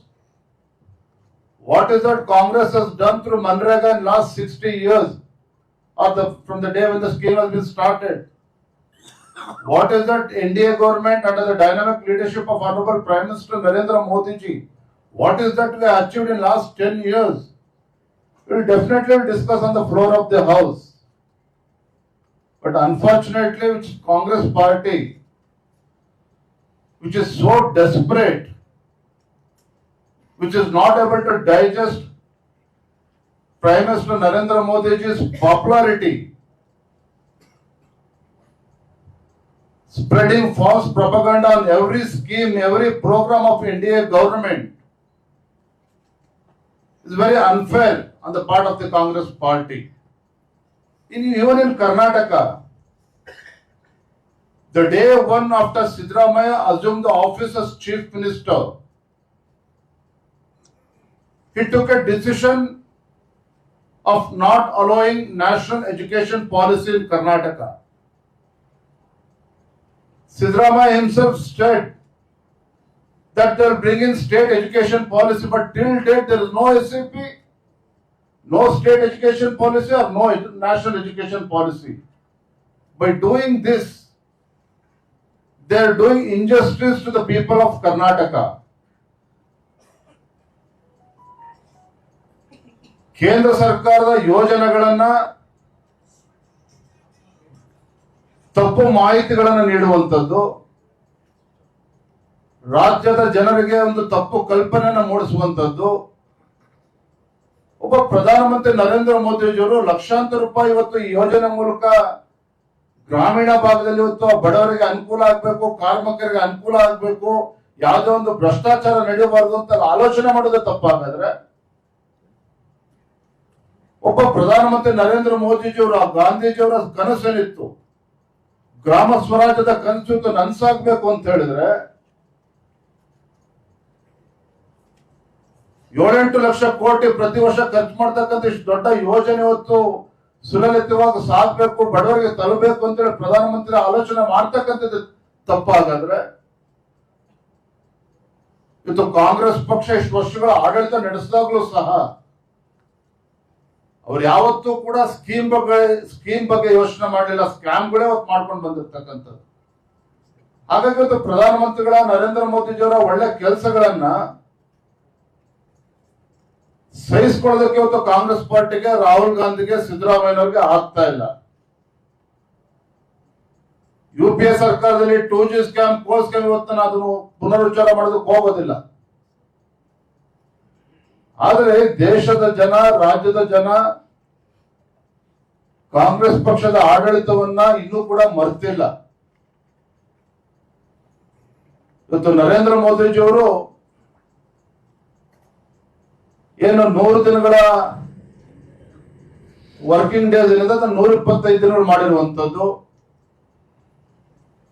What is that Congress has done through Manrega in last 60 years, or from the day when the scheme has been started? What is that NDA government under the dynamic leadership of Honorable Prime Minister Narendra Modi ji? What is that we achieved in last 10 years? We will definitely discuss on the floor of the House. But unfortunately, which Congress party, which is so desperate, which is not able to digest Prime Minister Narendra Modi's popularity, spreading false propaganda on every scheme, every program of NDA government, is very unfair on the part of the Congress party. Even in Karnataka, the day one after Siddaramaiah assumed the office as Chief Minister, he took a decision of not allowing national education policy in Karnataka. Siddaramaiah himself said that they will bring in state education policy, but till date there is no SAP, no state education policy or no national education policy. by doing this, they are doing injustice to the people of Karnataka. ಕೇಂದ್ರ ಸರ್ಕಾರದ ಯೋಜನೆಗಳನ್ನ ತಪ್ಪು ಮಾಹಿತಿಗಳನ್ನು ನೀಡುವಂಥದ್ದು, ರಾಜ್ಯದ ಜನರಿಗೆ ಒಂದು ತಪ್ಪು ಕಲ್ಪನೆಯನ್ನು ಮೂಡಿಸುವಂಥದ್ದು. ಒಬ್ಬ ಪ್ರಧಾನಮಂತ್ರಿ ನರೇಂದ್ರ ಮೋದಿಜಿಯವರು ಲಕ್ಷಾಂತರ ರೂಪಾಯಿ ಇವತ್ತು ಈ ಯೋಜನೆ ಮೂಲಕ ಗ್ರಾಮೀಣ ಭಾಗದಲ್ಲಿ ಇವತ್ತು ಬಡವರಿಗೆ ಅನುಕೂಲ ಆಗ್ಬೇಕು, ಕಾರ್ಮಿಕರಿಗೆ ಅನುಕೂಲ ಆಗ್ಬೇಕು, ಯಾವುದೋ ಒಂದು ಭ್ರಷ್ಟಾಚಾರ ನಡೆಯಬಾರದು ಅಂತ ಆಲೋಚನೆ ಮಾಡೋದೇ ತಪ್ಪಾಗಾದ್ರೆ, ಒಬ್ಬ ಪ್ರಧಾನಮಂತ್ರಿ ನರೇಂದ್ರ ಮೋದಿಜಿಯವರು ಗಾಂಧೀಜಿಯವರ ಕನಸೇನಿತ್ತು, ಗ್ರಾಮ ಸ್ವರಾಜ್ಯದ ಕನಸು ನನ್ಸಾಗ್ಬೇಕು ಅಂತ ಹೇಳಿದ್ರೆ 7-8 ಲಕ್ಷ ಕೋಟಿ ಪ್ರತಿ ವರ್ಷ ಖರ್ಚು ಮಾಡ್ತಕ್ಕಂಥ ಇಷ್ಟು ದೊಡ್ಡ ಯೋಜನೆ ಇವತ್ತು ಸುಲಲಿತವಾಗಿ ಸಾಗಬೇಕು, ಬಡವರಿಗೆ ತಲುಪಬೇಕು ಅಂತೇಳಿ ಪ್ರಧಾನಮಂತ್ರಿ ಆಲೋಚನೆ ಮಾಡ್ತಕ್ಕಂಥದ್ದು ತಪ್ಪಾಗಾದ್ರೆ, ಇವತ್ತು ಕಾಂಗ್ರೆಸ್ ಪಕ್ಷ ಇಷ್ಟು ವರ್ಷಗಳ ಆಡಳಿತ ನಡೆಸಿದಾಗ್ಲೂ ಸಹ ಅವ್ರು ಯಾವತ್ತೂ ಕೂಡ ಸ್ಕೀಮ್ ಬಗ್ಗೆ ಯೋಚನೆ ಮಾಡಲಿಲ್ಲ, ಸ್ಕ್ಯಾಮ್ಗಳೇ ಅವತ್ತು ಮಾಡ್ಕೊಂಡು ಬಂದಿರ್ತಕ್ಕಂಥದ್ದು. ಹಾಗಾಗಿ ಇವತ್ತು ಪ್ರಧಾನಮಂತ್ರಿಗಳ ನರೇಂದ್ರ ಮೋದಿಜಿಯವರ ಒಳ್ಳೆ ಕೆಲಸಗಳನ್ನ ಸಹಿಸಿಕೊಳ್ಳೋದಕ್ಕೆ ಇವತ್ತು ಕಾಂಗ್ರೆಸ್ ಪಾರ್ಟಿಗೆ, ರಾಹುಲ್ ಗಾಂಧಿಗೆ, ಸಿದ್ದರಾಮಯ್ಯನವ್ರಿಗೆ ಆಗ್ತಾ ಇಲ್ಲ. UPA ಸರ್ಕಾರದಲ್ಲಿ 2G ಸ್ಕ್ಯಾಮ್, ಕೋಲ್ ಸ್ಕ್ಯಾಮ್ ಇವತ್ತು ನಾನು ಅದನ್ನು ಪುನರುಚ್ಚಾರ ಮಾಡೋದಕ್ಕೆ ಹೋಗೋದಿಲ್ಲ. ಆದರೆ ದೇಶದ ಜನ, ರಾಜ್ಯದ ಜನ ಕಾಂಗ್ರೆಸ್ ಪಕ್ಷದ ಆಡಳಿತವನ್ನ ಇನ್ನೂ ಕೂಡ ಮರ್ತಿಲ್ಲ. ಇವತ್ತು ನರೇಂದ್ರ ಮೋದಿಜಿಯವರು ಏನು 100 ದಿನಗಳ ವರ್ಕಿಂಗ್ ಡೇಸ್ ಏನಿದೆ 125 ದಿನಗಳು ಮಾಡಿರುವಂತದ್ದು,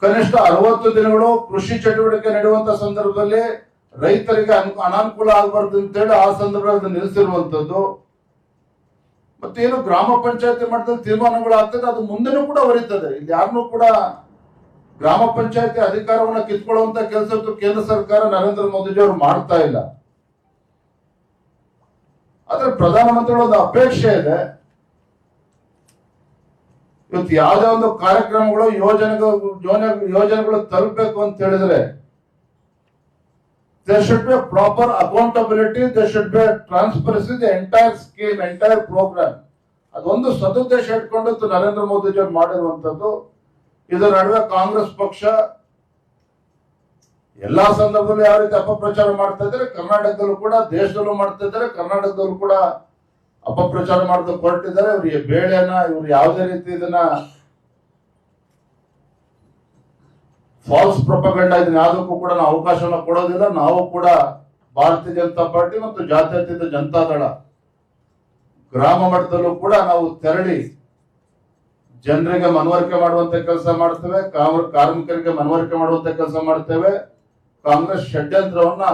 ಕನಿಷ್ಠ 60 ದಿನಗಳು ಕೃಷಿ ಚಟುವಟಿಕೆ ನಡೆಯುವಂತ ಸಂದರ್ಭದಲ್ಲಿ ರೈತರಿಗೆ ಅನಾನುಕೂಲ ಆಗಬಾರ್ದು ಅಂತೇಳಿ ಆ ಸಂದರ್ಭದಲ್ಲಿ ನಿಲ್ಲಿಸಿರುವಂತದ್ದು. ಮತ್ತೇನು ಗ್ರಾಮ ಪಂಚಾಯತಿ ಮಟ್ಟದಲ್ಲಿ ತೀರ್ಮಾನಗಳು ಆಗ್ತದೆ, ಅದು ಮುಂದೆನೂ ಕೂಡ ಹೊರೀತದೆ. ಇಲ್ಲಿ ಯಾರನ್ನೂ ಕೂಡ ಗ್ರಾಮ ಪಂಚಾಯತಿ ಅಧಿಕಾರವನ್ನ ಕಿತ್ಕೊಳ್ಳುವಂತ ಕೆಲಸ ಕೇಂದ್ರ ಸರ್ಕಾರ ನರೇಂದ್ರ ಮೋದಿಜಿ ಅವರು ಮಾಡ್ತಾ ಇಲ್ಲ. ಆದ್ರೆ ಪ್ರಧಾನಮಂತ್ರಿಗಳ ಒಂದು ಅಪೇಕ್ಷೆ ಇದೆ, ಇವತ್ತು ಯಾವುದೇ ಒಂದು ಕಾರ್ಯಕ್ರಮಗಳು ಯೋಜನೆಗಳು ತಲುಪಬೇಕು ಅಂತ ಹೇಳಿದ್ರೆ there should be a proper accountability, there should be a transparency, the entire scheme, entire program. ಅದೊಂದು ಸದುದ್ದೇಶ ಇಟ್ಕೊಂಡು ನರೇಂದ್ರ ಮೋದಿಜಿ ಅವರು ಮಾಡಿರುವಂತದ್ದು. ಇದರ ನಡುವೆ ಕಾಂಗ್ರೆಸ್ ಪಕ್ಷ ಎಲ್ಲಾ ಸಂದರ್ಭದಲ್ಲೂ ಯಾವ ರೀತಿ ಅಪಪ್ರಚಾರ ಮಾಡ್ತಾ ಇದ್ದಾರೆ, ಕರ್ನಾಟಕದಲ್ಲೂ ಕೂಡ, ದೇಶದಲ್ಲೂ ಮಾಡ್ತಾ ಇದ್ದಾರೆ, ಕರ್ನಾಟಕದಲ್ಲೂ ಕೂಡ ಅಪಪ್ರಚಾರ ಮಾಡೋದಕ್ಕೆ ಹೊರಟಿದ್ದಾರೆ. ಇವರಿಗೆ ಬೇಳೆನ ಇವ್ರು ಯಾವುದೇ ರೀತಿ ಇದನ್ನ ಫಾಲ್ಸ್ ಪ್ರೊಪಗಂಡ ಇದನ್ನ ಯಾವುದಕ್ಕೂ ಕೂಡ ನಾವು ಅವಕಾಶವನ್ನ ಕೊಡೋದಿಲ್ಲ. ನಾವು ಕೂಡ ಭಾರತೀಯ ಜನತಾ ಪಾರ್ಟಿ ಮತ್ತು ಜಾತ್ಯತೀತ ಜನತಾ ದಳ ಗ್ರಾಮ ಮಟ್ಟದಲ್ಲೂ ಕೂಡ ನಾವು ತೆರಳಿ ಜನರಿಗೆ ಮನವರಿಕೆ ಮಾಡುವಂತ ಕೆಲಸ ಮಾಡ್ತೇವೆ, ಕಾರ್ಮಿಕರಿಗೆ ಮನವರಿಕೆ ಮಾಡುವಂತ ಕೆಲಸ ಮಾಡ್ತೇವೆ, ಕಾಂಗ್ರೆಸ್ ಷಡ್ಯಂತ್ರವನ್ನ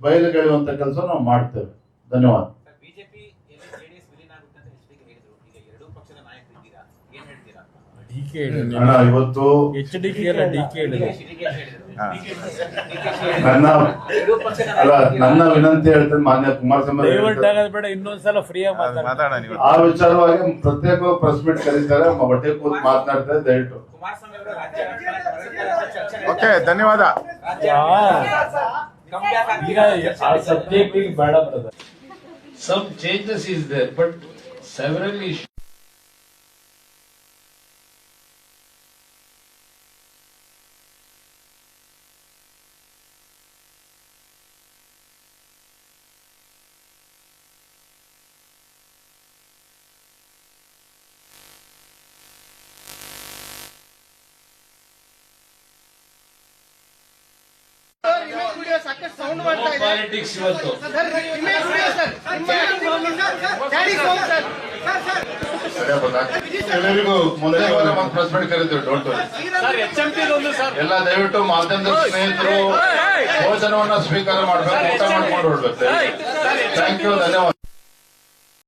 ಬಯಲಿಗೆಳೆಯುವಂತ ಕೆಲಸ ನಾವು ಮಾಡ್ತೇವೆ. ಧನ್ಯವಾದ. ಬಿಜೆಪಿ ಜೆಡಿಎಸ್ ವಿಲೀನ ಆಗುತ್ತೆ ಅಂತ ಎಚ್ಡಿಕೆ ಹೇಳಿದ್ರು. ಈಗ ಎರಡೂ ಪಕ್ಷದ ನಾಯಕರಿದ್ದೀರಾ, ಏನ್ ಹೇಳ್ತೀರಾ? ಅಣ್ಣ, ಇವತ್ತು ನನ್ನ ವಿನಂತಿ ಹೇಳ್ತೇನೆ ಮಾನ್ಯ ಕುಮಾರಸ್ವಾಮಿ, ಇನ್ನೊಂದ್ಸಲ ಫ್ರೀ ಮಾತಾಡೋಣ ನೀವು. ಆ ವಿಚಾರವಾಗಿ ಪ್ರತ್ಯೇಕ ಪ್ರೆಸ್ ಮೀಟ್ ಕರೀತಾರೆ, ಒಟ್ಟೆ ಕೂತ್ ಮಾತನಾಡ್ತಾರೆ. ದಯವಿಟ್ಟು ಕುಮಾರಸ್ವಾಮಿ ಅವರು ರಾಜ್ಯ ಓಕೆ, ಧನ್ಯವಾದ. Some changes is there, but several issues. Politics ಇವತ್ತು ಎಲ್ಲರಿಗೂ ಮುಂದೆ ಪ್ರೆಸ್ ಮೀಟ್ ಕರೀತೀವಿ. Don't worry. ಎಲ್ಲ ದಯವಿಟ್ಟು ಮಾಧ್ಯಮದ ಸ್ನೇಹಿತರು ಭೋಜನವನ್ನ ಸ್ವೀಕಾರ ಮಾಡಬೇಕು, ಊಟ ಮಾಡ್ಕೊಂಡು ಹೊರಡ್ಬೇಕು. ಥ್ಯಾಂಕ್ ಯು, ಧನ್ಯವಾದ.